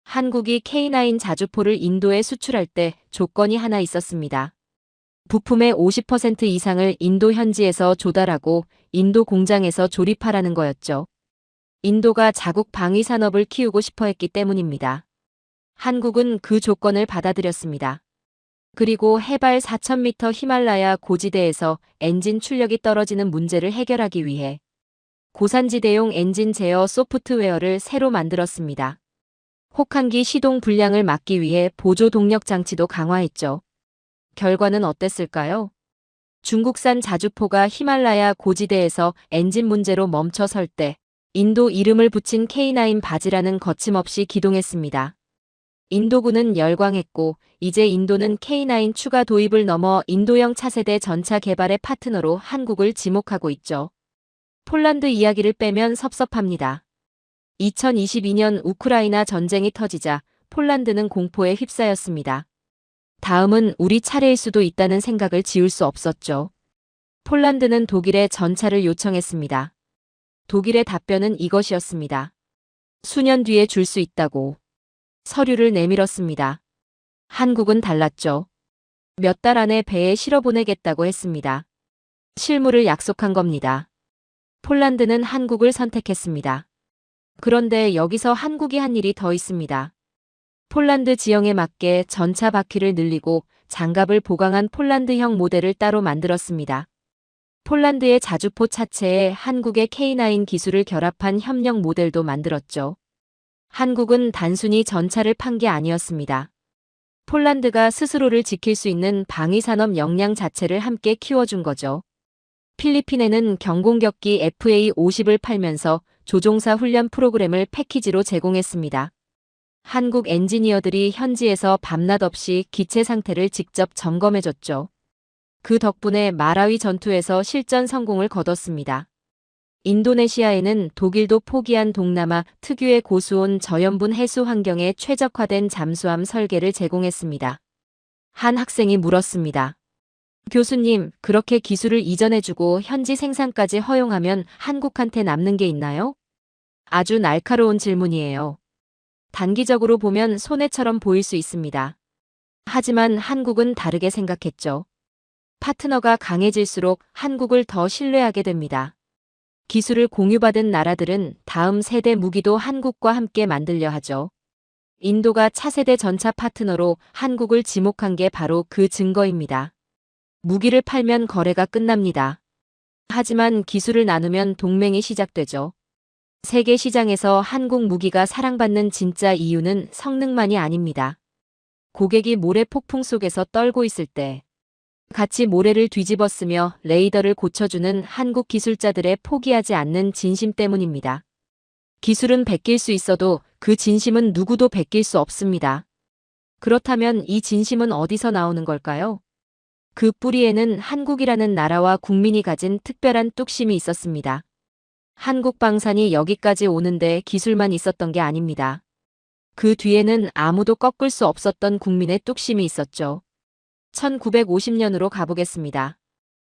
한국이 K9 자주포를 인도에 수출할 때 조건이 하나 있었습니다. 부품의 50% 이상을 인도 현지에서 조달하고 인도 공장에서 조립하라는 거였죠. 인도가 자국 방위 산업을 키우고 싶어 했기 때문입니다. 한국은 그 조건을 받아들였습니다. 그리고 해발 4,000m 히말라야 고지대에서 엔진 출력이 떨어지는 문제를 해결하기 위해 고산지대용 엔진 제어 소프트웨어를 새로 만들었습니다. 혹한기 시동 불량을 막기 위해 보조 동력 장치도 강화했죠. 결과는 어땠을까요? 중국산 자주포가 히말라야 고지대에서 엔진 문제로 멈춰 설 때 인도 이름을 붙인 K9 바지라는 거침없이 기동했습니다. 인도군은 열광했고 이제 인도는 K9 추가 도입을 넘어 인도형 차세대 전차 개발의 파트너로 한국을 지목하고 있죠. 폴란드 이야기를 빼면 섭섭합니다. 2022년 우크라이나 전쟁이 터지자 폴란드는 공포에 휩싸였습니다. 다음은 우리 차례일 수도 있다는 생각을 지울 수 없었죠. 폴란드는 독일에 전차를 요청했습니다. 독일의 답변은 이것이었습니다. 수년 뒤에 줄 수 있다고. 서류를 내밀었습니다. 한국은 달랐죠. 몇 달 안에 배에 실어보내겠다고 했습니다. 실무를 약속한 겁니다. 폴란드는 한국을 선택했습니다. 그런데 여기서 한국이 한 일이 더 있습니다. 폴란드 지형에 맞게 전차 바퀴를 늘리고 장갑을 보강한 폴란드형 모델을 따로 만들었습니다. 폴란드의 자주포 차체에 한국의 K9 기술을 결합한 협력 모델도 만들었죠. 한국은 단순히 전차를 판 게 아니었습니다. 폴란드가 스스로를 지킬 수 있는 방위산업 역량 자체를 함께 키워준 거죠. 필리핀에는 경공격기 FA-50을 팔면서 조종사 훈련 프로그램을 패키지로 제공했습니다. 한국 엔지니어들이 현지에서 밤낮 없이 기체 상태를 직접 점검해줬죠. 그 덕분에 마라위 전투에서 실전 성공을 거뒀습니다. 인도네시아에는 독일도 포기한 동남아 특유의 고수온 저염분 해수 환경에 최적화된 잠수함 설계를 제공했습니다. 한 학생이 물었습니다. 교수님, 그렇게 기술을 이전해주고 현지 생산까지 허용하면 한국한테 남는 게 있나요? 아주 날카로운 질문이에요. 단기적으로 보면 손해처럼 보일 수 있습니다. 하지만 한국은 다르게 생각했죠. 파트너가 강해질수록 한국을 더 신뢰하게 됩니다. 기술을 공유받은 나라들은 다음 세대 무기도 한국과 함께 만들려 하죠. 인도가 차세대 전차 파트너로 한국을 지목한 게 바로 그 증거입니다. 무기를 팔면 거래가 끝납니다. 하지만 기술을 나누면 동맹이 시작되죠. 세계 시장에서 한국 무기가 사랑받는 진짜 이유는 성능만이 아닙니다. 고객이 모래 폭풍 속에서 떨고 있을 때 같이 모래를 뒤집어쓰며 레이더를 고쳐주는 한국 기술자들의 포기하지 않는 진심 때문입니다. 기술은 베낄 수 있어도 그 진심은 누구도 베낄 수 없습니다. 그렇다면 이 진심은 어디서 나오는 걸까요? 그 뿌리에는 한국이라는 나라와 국민이 가진 특별한 뚝심이 있었습니다. 한국 방산이 여기까지 오는데 기술만 있었던 게 아닙니다. 그 뒤에는 아무도 꺾을 수 없었던 국민의 뚝심이 있었죠. 1950년으로 가보겠습니다.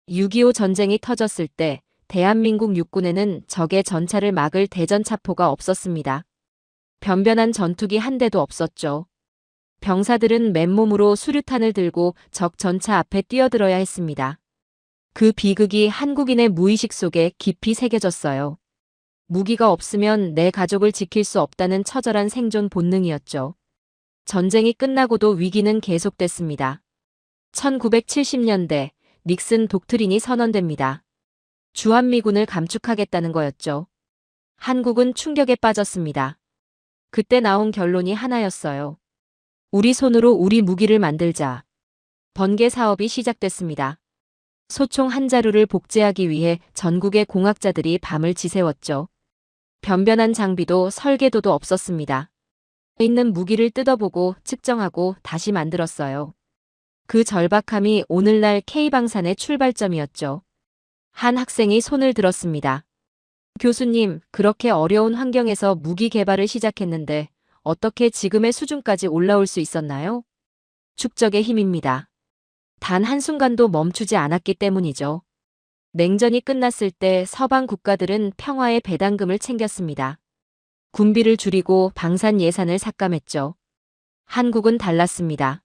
6.25 전쟁이 터졌을 때 대한민국 육군에는 적의 전차를 막을 대전차포가 없었습니다. 변변한 전투기 한 대도 없었죠. 병사들은 맨몸으로 수류탄을 들고 적 전차 앞에 뛰어들어야 했습니다. 그 비극이 한국인의 무의식 속에 깊이 새겨졌어요. 무기가 없으면 내 가족을 지킬 수 없다는 처절한 생존 본능이었죠. 전쟁이 끝나고도 위기는 계속됐습니다. 1970년대 닉슨 독트린이 선언됩니다. 주한미군을 감축하겠다는 거였죠. 한국은 충격에 빠졌습니다. 그때 나온 결론이 하나였어요. 우리 손으로 우리 무기를 만들자. 번개 사업이 시작됐습니다. 소총 한 자루를 복제하기 위해 전국의 공학자들이 밤을 지새웠죠. 변변한 장비도 설계도도 없었습니다. 있는 무기를 뜯어보고 측정하고 다시 만들었어요. 그 절박함이 오늘날 K방산의 출발점이었죠. 한 학생이 손을 들었습니다. 교수님, 그렇게 어려운 환경에서 무기 개발을 시작했는데 어떻게 지금의 수준까지 올라올 수 있었나요? 축적의 힘입니다. 단 한순간도 멈추지 않았기 때문이죠. 냉전이 끝났을 때 서방 국가들은 평화의 배당금을 챙겼습니다. 군비를 줄이고 방산 예산을 삭감했죠. 한국은 달랐습니다.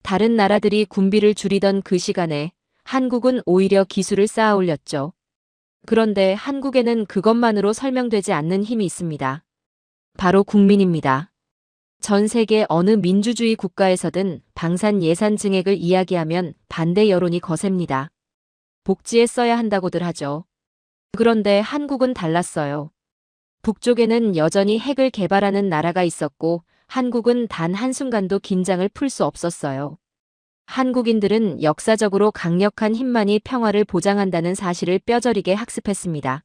다른 나라들이 군비를 줄이던 그 시간에 한국은 오히려 기술을 쌓아 올렸죠. 그런데 한국에는 그것만으로 설명되지 않는 힘이 있습니다. 바로 국민입니다. 전 세계 어느 민주주의 국가에서든 방산 예산 증액을 이야기하면 반대 여론이 거셉니다. 복지에 써야 한다고들 하죠. 그런데 한국은 달랐어요. 북쪽에는 여전히 핵을 개발하는 나라가 있었고 한국은 단 한순간도 긴장을 풀 수 없었어요. 한국인들은 역사적으로 강력한 힘만이 평화를 보장한다는 사실을 뼈저리게 학습했습니다.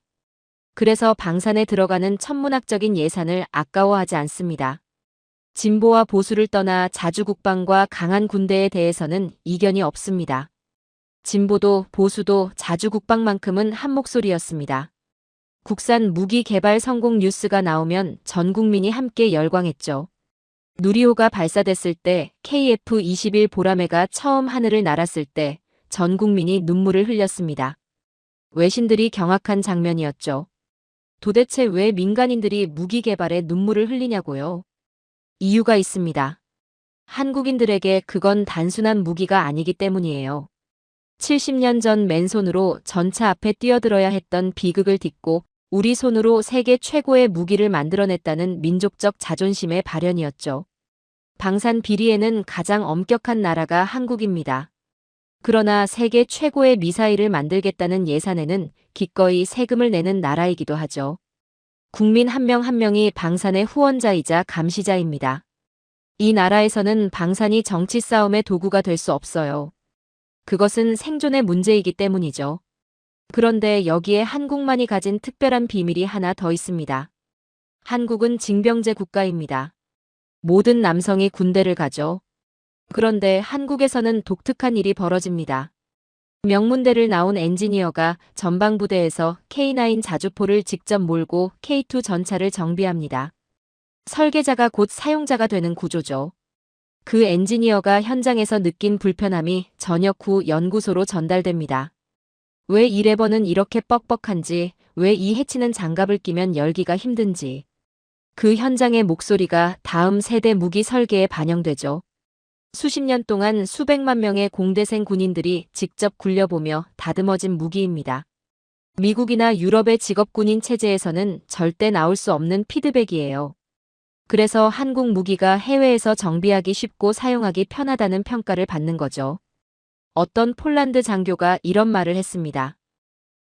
그래서 방산에 들어가는 천문학적인 예산을 아까워하지 않습니다. 진보와 보수를 떠나 자주국방과 강한 군대에 대해서는 이견이 없습니다. 진보도 보수도 자주국방만큼은 한 목소리였습니다. 국산 무기 개발 성공 뉴스가 나오면 전 국민이 함께 열광했죠. 누리호가 발사됐을 때 KF-21 보라매가 처음 하늘을 날았을 때 전 국민이 눈물을 흘렸습니다. 외신들이 경악한 장면이었죠. 도대체 왜 민간인들이 무기 개발에 눈물을 흘리냐고요? 이유가 있습니다. 한국인들에게 그건 단순한 무기가 아니기 때문이에요. 70년 전 맨손으로 전차 앞에 뛰어들어야 했던 비극을 딛고 우리 손으로 세계 최고의 무기를 만들어냈다는 민족적 자존심의 발현이었죠. 방산 비리에는 가장 엄격한 나라가 한국입니다. 그러나 세계 최고의 미사일을 만들겠다는 예산에는 기꺼이 세금을 내는 나라이기도 하죠. 국민 한 명 한 명이 방산의 후원자이자 감시자입니다. 이 나라에서는 방산이 정치 싸움의 도구가 될 수 없어요. 그것은 생존의 문제이기 때문이죠. 그런데 여기에 한국만이 가진 특별한 비밀이 하나 더 있습니다. 한국은 징병제 국가입니다. 모든 남성이 군대를 가죠. 그런데 한국에서는 독특한 일이 벌어집니다. 명문대를 나온 엔지니어가 전방부대에서 K9 자주포를 직접 몰고 K2 전차를 정비합니다. 설계자가 곧 사용자가 되는 구조죠. 그 엔지니어가 현장에서 느낀 불편함이 저녁 후 연구소로 전달됩니다. 왜 이 레버는 이렇게 뻑뻑한지, 왜 이 해치는 장갑을 끼면 열기가 힘든지. 그 현장의 목소리가 다음 세대 무기 설계에 반영되죠. 수십 년 동안 수백만 명의 공대생 군인들이 직접 굴려보며 다듬어진 무기입니다. 미국이나 유럽의 직업군인 체제에서는 절대 나올 수 없는 피드백이에요. 그래서 한국 무기가 해외에서 정비하기 쉽고 사용하기 편하다는 평가를 받는 거죠. 어떤 폴란드 장교가 이런 말을 했습니다.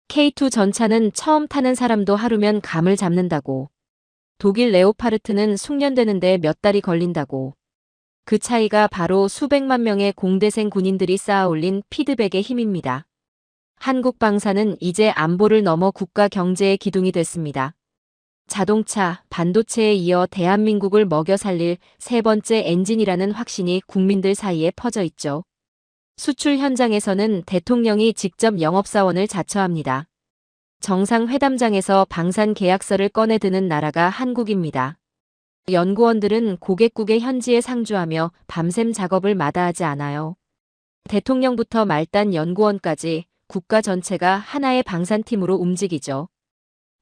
K2 전차는 처음 타는 사람도 하루면 감을 잡는다고. 독일 레오파르트는 숙련되는데 몇 달이 걸린다고. 그 차이가 바로 수백만 명의 공대생 군인들이 쌓아올린 피드백의 힘입니다. 한국 방산은 이제 안보를 넘어 국가 경제의 기둥이 됐습니다. 자동차, 반도체에 이어 대한민국을 먹여 살릴 세 번째 엔진이라는 확신이 국민들 사이에 퍼져 있죠. 수출 현장에서는 대통령이 직접 영업사원을 자처합니다. 정상회담장에서 방산 계약서를 꺼내드는 나라가 한국입니다. 연구원들은 고객국의 현지에 상주하며 밤샘 작업을 마다하지 않아요. 대통령부터 말단 연구원까지 국가 전체가 하나의 방산팀으로 움직이죠.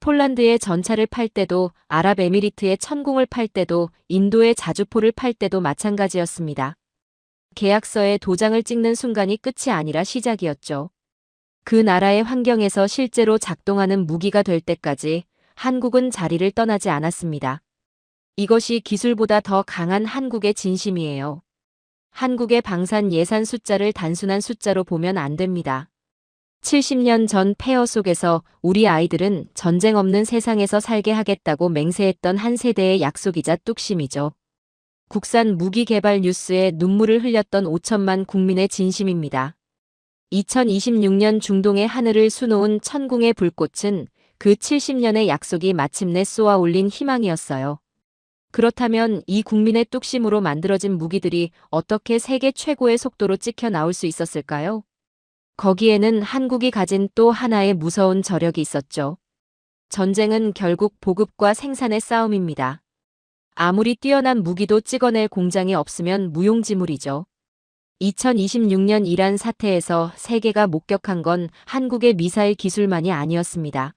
폴란드의 전차를 팔 때도, 아랍에미리트의 천궁을 팔 때도, 인도의 자주포를 팔 때도 마찬가지였습니다. 계약서에 도장을 찍는 순간이 끝이 아니라 시작이었죠. 그 나라의 환경에서 실제로 작동하는 무기가 될 때까지 한국은 자리를 떠나지 않았습니다. 이것이 기술보다 더 강한 한국의 진심이에요. 한국의 방산 예산 숫자를 단순한 숫자로 보면 안 됩니다. 70년 전 폐허 속에서 우리 아이들은 전쟁 없는 세상에서 살게 하겠다고 맹세했던 한 세대의 약속이자 뚝심이죠. 국산 무기 개발 뉴스에 눈물을 흘렸던 5천만 국민의 진심입니다. 2026년 중동의 하늘을 수놓은 천궁의 불꽃은 그 70년의 약속이 마침내 쏘아 올린 희망이었어요. 그렇다면 이 국민의 뚝심으로 만들어진 무기들이 어떻게 세계 최고의 속도로 찍혀 나올 수 있었을까요? 거기에는 한국이 가진 또 하나의 무서운 저력이 있었죠. 전쟁은 결국 보급과 생산의 싸움입니다. 아무리 뛰어난 무기도 찍어낼 공장이 없으면 무용지물이죠. 2026년 이란 사태에서 세계가 목격한 건 한국의 미사일 기술만이 아니었습니다.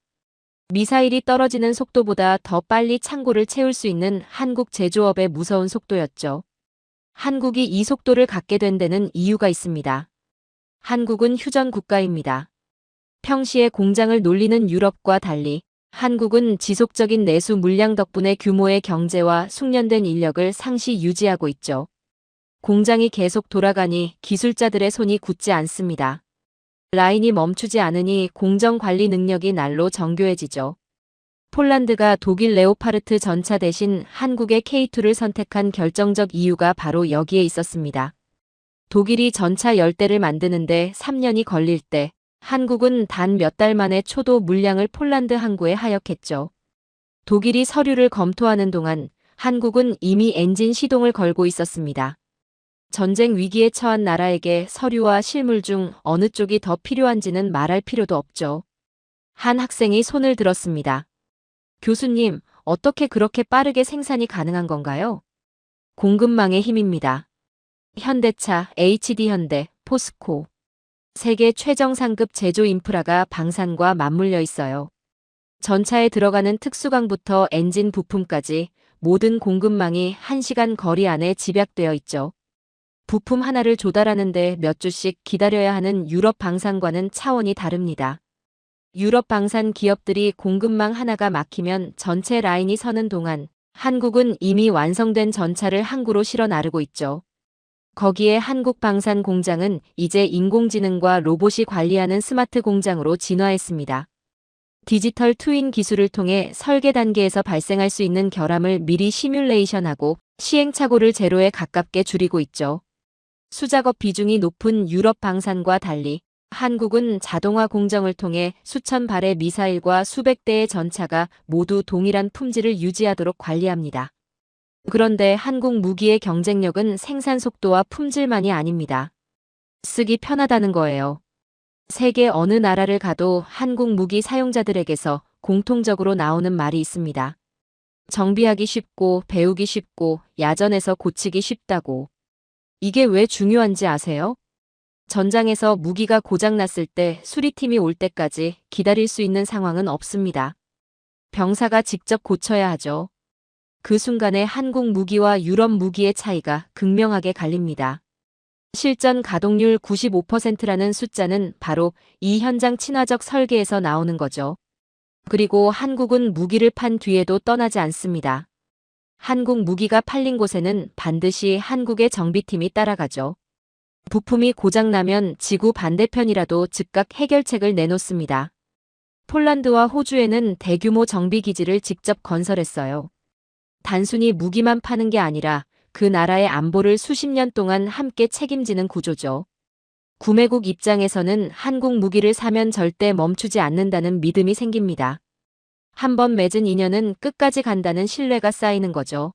미사일이 떨어지는 속도보다 더 빨리 창고를 채울 수 있는 한국 제조업의 무서운 속도였죠. 한국이 이 속도를 갖게 된 데는 이유가 있습니다. 한국은 휴전 국가입니다. 평시에 공장을 놀리는 유럽과 달리 한국은 지속적인 내수 물량 덕분에 규모의 경제와 숙련된 인력을 상시 유지하고 있죠. 공장이 계속 돌아가니 기술자들의 손이 굳지 않습니다. 라인이 멈추지 않으니 공정 관리 능력이 날로 정교해지죠. 폴란드가 독일 레오파르트 전차 대신 한국의 K2를 선택한 결정적 이유가 바로 여기에 있었습니다. 독일이 전차 10대를 만드는데 3년이 걸릴 때 한국은 단 몇 달 만에 초도 물량을 폴란드 항구에 하역했죠. 독일이 서류를 검토하는 동안 한국은 이미 엔진 시동을 걸고 있었습니다. 전쟁 위기에 처한 나라에게 서류와 실물 중 어느 쪽이 더 필요한지는 말할 필요도 없죠. 한 학생이 손을 들었습니다. 교수님, 어떻게 그렇게 빠르게 생산이 가능한 건가요? 공급망의 힘입니다. 현대차, HD현대, 포스코. 세계 최정상급 제조 인프라가 방산과 맞물려 있어요. 전차에 들어가는 특수광부터 엔진 부품까지 모든 공급망이 1시간 거리 안에 집약되어 있죠. 부품 하나를 조달하는데 몇 주씩 기다려야 하는 유럽 방산과는 차원이 다릅니다. 유럽 방산 기업들이 공급망 하나가 막히면 전체 라인이 서는 동안 한국은 이미 완성된 전차를 항구로 실어 나르고 있죠. 거기에 한국방산공장은 이제 인공지능과 로봇이 관리하는 스마트 공장으로 진화했습니다. 디지털 트윈 기술을 통해 설계 단계에서 발생할 수 있는 결함을 미리 시뮬레이션하고 시행착오를 제로에 가깝게 줄이고 있죠. 수작업 비중이 높은 유럽 방산과 달리 한국은 자동화 공정을 통해 수천 발의 미사일과 수백 대의 전차가 모두 동일한 품질을 유지하도록 관리합니다. 그런데 한국 무기의 경쟁력은 생산 속도와 품질만이 아닙니다. 쓰기 편하다는 거예요. 세계 어느 나라를 가도 한국 무기 사용자들에게서 공통적으로 나오는 말이 있습니다. 정비하기 쉽고 배우기 쉽고 야전에서 고치기 쉽다고. 이게 왜 중요한지 아세요? 전장에서 무기가 고장났을 때 수리팀이 올 때까지 기다릴 수 있는 상황은 없습니다. 병사가 직접 고쳐야 하죠. 그 순간에 한국 무기와 유럽 무기의 차이가 극명하게 갈립니다. 실전 가동률 95%라는 숫자는 바로 이 현장 친화적 설계에서 나오는 거죠. 그리고 한국은 무기를 판 뒤에도 떠나지 않습니다. 한국 무기가 팔린 곳에는 반드시 한국의 정비팀이 따라가죠. 부품이 고장나면 지구 반대편이라도 즉각 해결책을 내놓습니다. 폴란드와 호주에는 대규모 정비기지를 직접 건설했어요. 단순히 무기만 파는 게 아니라 그 나라의 안보를 수십 년 동안 함께 책임지는 구조죠. 구매국 입장에서는 한국 무기를 사면 절대 멈추지 않는다는 믿음이 생깁니다. 한번 맺은 인연은 끝까지 간다는 신뢰가 쌓이는 거죠.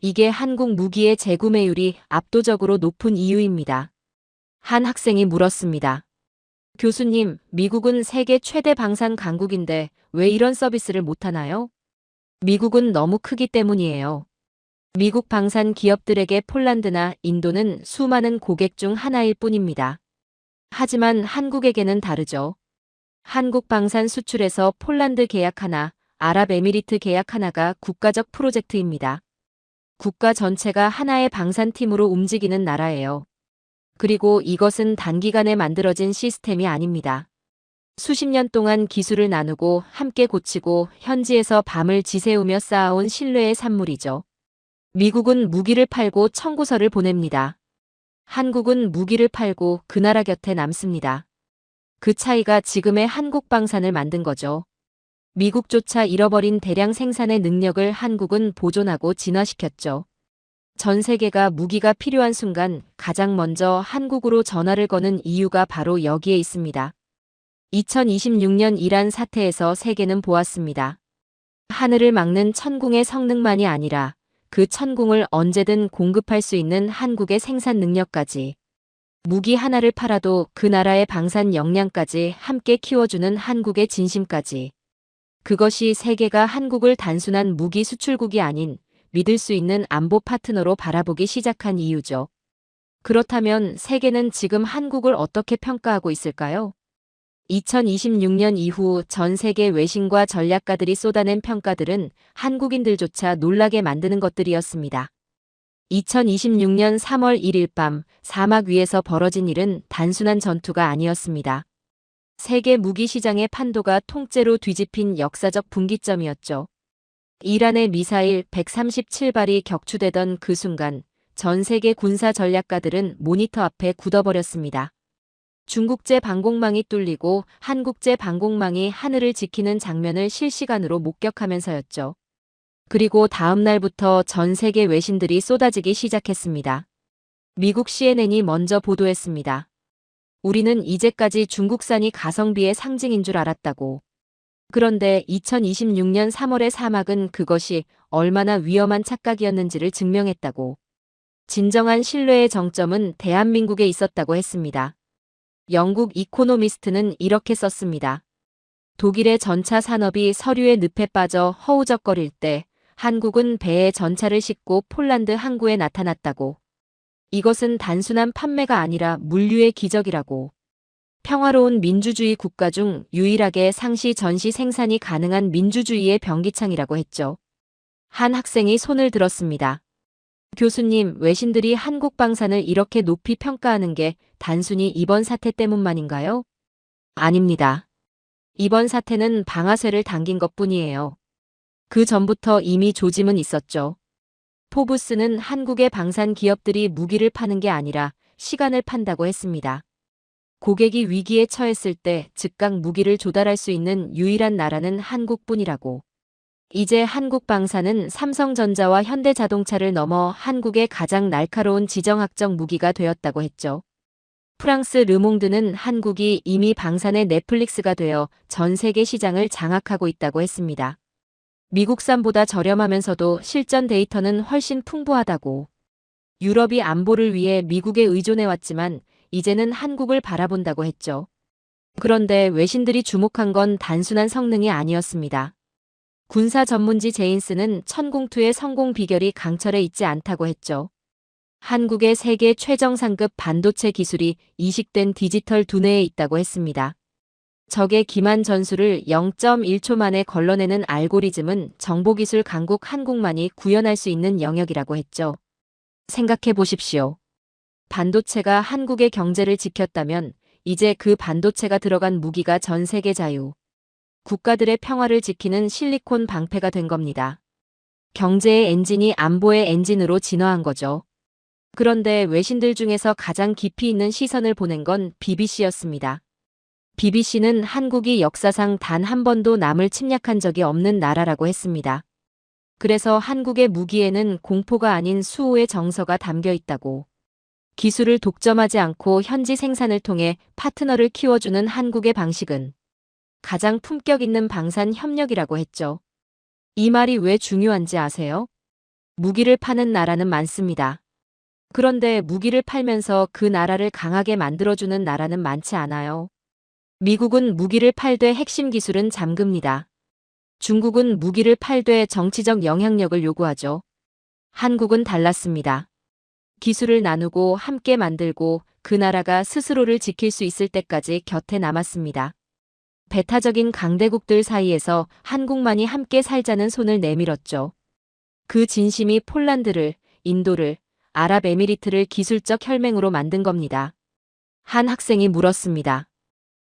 이게 한국 무기의 재구매율이 압도적으로 높은 이유입니다. 한 학생이 물었습니다. 교수님, 미국은 세계 최대 방산 강국인데 왜 이런 서비스를 못하나요? 미국은 너무 크기 때문이에요. 미국 방산 기업들에게 폴란드나 인도는 수많은 고객 중 하나일 뿐입니다. 하지만 한국에게는 다르죠. 한국 방산 수출에서 폴란드 계약 하나, 아랍에미리트 계약 하나가 국가적 프로젝트입니다. 국가 전체가 하나의 방산팀으로 움직이는 나라예요. 그리고 이것은 단기간에 만들어진 시스템이 아닙니다. 수십 년 동안 기술을 나누고 함께 고치고 현지에서 밤을 지새우며 쌓아온 신뢰의 산물이죠. 미국은 무기를 팔고 청구서를 보냅니다. 한국은 무기를 팔고 그 나라 곁에 남습니다. 그 차이가 지금의 한국 방산을 만든 거죠. 미국조차 잃어버린 대량 생산의 능력을 한국은 보존하고 진화시켰죠. 전 세계가 무기가 필요한 순간 가장 먼저 한국으로 전화를 거는 이유가 바로 여기에 있습니다. 2026년 이란 사태에서 세계는 보았습니다. 하늘을 막는 천궁의 성능만이 아니라 그 천궁을 언제든 공급할 수 있는 한국의 생산 능력까지. 무기 하나를 팔아도 그 나라의 방산 역량까지 함께 키워주는 한국의 진심까지. 그것이 세계가 한국을 단순한 무기 수출국이 아닌 믿을 수 있는 안보 파트너로 바라보기 시작한 이유죠. 그렇다면 세계는 지금 한국을 어떻게 평가하고 있을까요? 2026년 이후 전 세계 외신과 전략가들이 쏟아낸 평가들은 한국인들조차 놀라게 만드는 것들이었습니다. 2026년 3월 1일 밤 사막 위에서 벌어진 일은 단순한 전투가 아니었습니다. 세계 무기 시장의 판도가 통째로 뒤집힌 역사적 분기점이었죠. 이란의 미사일 137발이 격추되던 그 순간 전 세계 군사 전략가들은 모니터 앞에 굳어버렸습니다. 중국제 방공망이 뚫리고 한국제 방공망이 하늘을 지키는 장면을 실시간으로 목격하면서였죠. 그리고 다음 날부터 전 세계 외신들이 쏟아지기 시작했습니다. 미국 CNN이 먼저 보도했습니다. 우리는 이제까지 중국산이 가성비의 상징인 줄 알았다고. 그런데 2026년 3월의 사막은 그것이 얼마나 위험한 착각이었는지를 증명했다고. 진정한 신뢰의 정점은 대한민국에 있었다고 했습니다. 영국 이코노미스트는 이렇게 썼습니다. 독일의 전차 산업이 서류의 늪에 빠져 허우적거릴 때 한국은 배에 전차를 싣고 폴란드 항구에 나타났다고. 이것은 단순한 판매가 아니라 물류의 기적이라고. 평화로운 민주주의 국가 중 유일하게 상시 전시 생산이 가능한 민주주의의 병기창이라고 했죠. 한 학생이 손을 들었습니다. 교수님, 외신들이 한국 방산을 이렇게 높이 평가하는 게 단순히 이번 사태 때문만인가요? 아닙니다. 이번 사태는 방아쇠를 당긴 것뿐이에요. 그 전부터 이미 조짐은 있었죠. 포브스는 한국의 방산 기업들이 무기를 파는 게 아니라 시간을 판다고 했습니다. 고객이 위기에 처했을 때 즉각 무기를 조달할 수 있는 유일한 나라는 한국뿐이라고. 이제 한국 방산은 삼성전자와 현대자동차를 넘어 한국의 가장 날카로운 지정학적 무기가 되었다고 했죠. 프랑스 르몽드는 한국이 이미 방산의 넷플릭스가 되어 전 세계 시장을 장악하고 있다고 했습니다. 미국산보다 저렴하면서도 실전 데이터는 훨씬 풍부하다고. 유럽이 안보를 위해 미국에 의존해왔지만 이제는 한국을 바라본다고 했죠. 그런데 외신들이 주목한 건 단순한 성능이 아니었습니다. 군사 전문지 제인스는 천공투의 성공 비결이 강철에 있지 않다고 했죠. 한국의 세계 최정상급 반도체 기술이 이식된 디지털 두뇌에 있다고 했습니다. 적의 기만 전술을 0.1초 만에 걸러내는 알고리즘은 정보기술 강국 한국만이 구현할 수 있는 영역이라고 했죠. 생각해 보십시오. 반도체가 한국의 경제를 지켰다면 이제 그 반도체가 들어간 무기가 전 세계 자유, 국가들의 평화를 지키는 실리콘 방패가 된 겁니다. 경제의 엔진이 안보의 엔진으로 진화한 거죠. 그런데 외신들 중에서 가장 깊이 있는 시선을 보낸 건 BBC였습니다. BBC는 한국이 역사상 단 한 번도 남을 침략한 적이 없는 나라라고 했습니다. 그래서 한국의 무기에는 공포가 아닌 수호의 정서가 담겨 있다고. 기술을 독점하지 않고 현지 생산을 통해 파트너를 키워주는 한국의 방식은 가장 품격 있는 방산 협력이라고 했죠. 이 말이 왜 중요한지 아세요? 무기를 파는 나라는 많습니다. 그런데 무기를 팔면서 그 나라를 강하게 만들어주는 나라는 많지 않아요. 미국은 무기를 팔되 핵심 기술은 잠깁니다. 중국은 무기를 팔되 정치적 영향력을 요구하죠. 한국은 달랐습니다. 기술을 나누고 함께 만들고 그 나라가 스스로를 지킬 수 있을 때까지 곁에 남았습니다. 배타적인 강대국들 사이에서 한국만이 함께 살자는 손을 내밀었죠. 그 진심이 폴란드를, 인도를, 아랍에미리트를 기술적 혈맹으로 만든 겁니다. 한 학생이 물었습니다.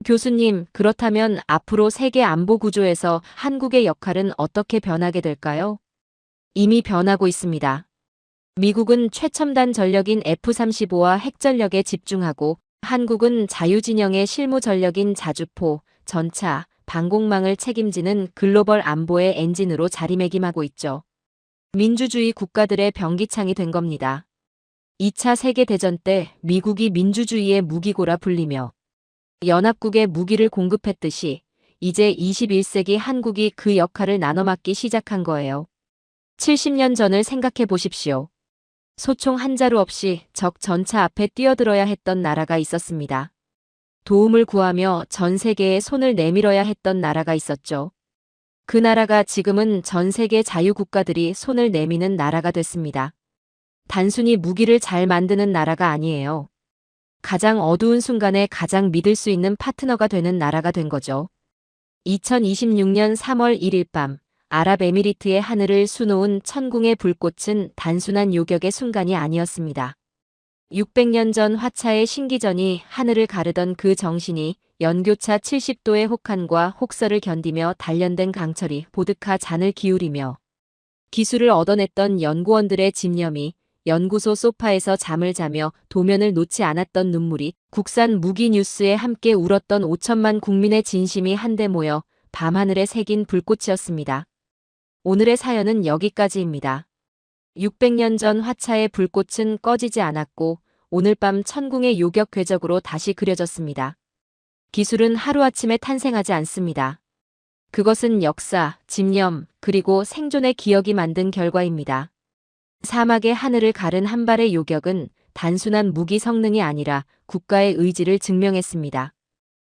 교수님, 그렇다면 앞으로 세계 안보 구조에서 한국의 역할은 어떻게 변하게 될까요? 이미 변하고 있습니다. 미국은 최첨단 전력인 F-35와 핵전력에 집중하고 한국은 자유진영의 실무 전력인 자주포, 전차, 방공망을 책임지는 글로벌 안보의 엔진으로 자리매김하고 있죠. 민주주의 국가들의 변기창이 된 겁니다. 2차 세계대전 때 미국이 민주주의의 무기고라 불리며 연합국에 무기를 공급했듯이 이제 21세기 한국이 그 역할을 나눠 맡기 시작한 거예요. 70년 전을 생각해 보십시오. 소총 한 자루 없이 적 전차 앞에 뛰어들어야 했던 나라가 있었습니다. 도움을 구하며 전 세계에 손을 내밀어야 했던 나라가 있었죠. 그 나라가 지금은 전 세계 자유국가들이 손을 내미는 나라가 됐습니다. 단순히 무기를 잘 만드는 나라가 아니에요. 가장 어두운 순간에 가장 믿을 수 있는 파트너가 되는 나라가 된 거죠. 2026년 3월 1일 밤 아랍에미리트의 하늘을 수놓은 천궁의 불꽃은 단순한 요격의 순간이 아니었습니다. 600년 전 화차의 신기전이 하늘을 가르던 그 정신이 연교차 70도의 혹한과 혹서를 견디며 단련된 강철이 보드카 잔을 기울이며 기술을 얻어냈던 연구원들의 집념이 연구소 소파에서 잠을 자며 도면을 놓지 않았던 눈물이 국산 무기 뉴스에 함께 울었던 5천만 국민의 진심이 한데 모여 밤하늘에 새긴 불꽃이었습니다. 오늘의 사연은 여기까지입니다. 600년 전 화차의 불꽃은 꺼지지 않았고 오늘 밤 천궁의 요격 궤적으로 다시 그려졌습니다. 기술은 하루아침에 탄생하지 않습니다. 그것은 역사, 집념, 그리고 생존의 기억이 만든 결과입니다. 사막의 하늘을 가른 한 발의 요격은 단순한 무기 성능이 아니라 국가의 의지를 증명했습니다.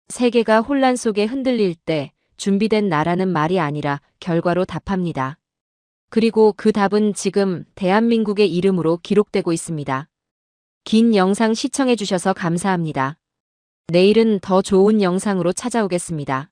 세계가 혼란 속에 흔들릴 때 준비된 나라는 말이 아니라 결과로 답합니다. 그리고 그 답은 지금 대한민국의 이름으로 기록되고 있습니다. 긴 영상 시청해주셔서 감사합니다. 내일은 더 좋은 영상으로 찾아오겠습니다.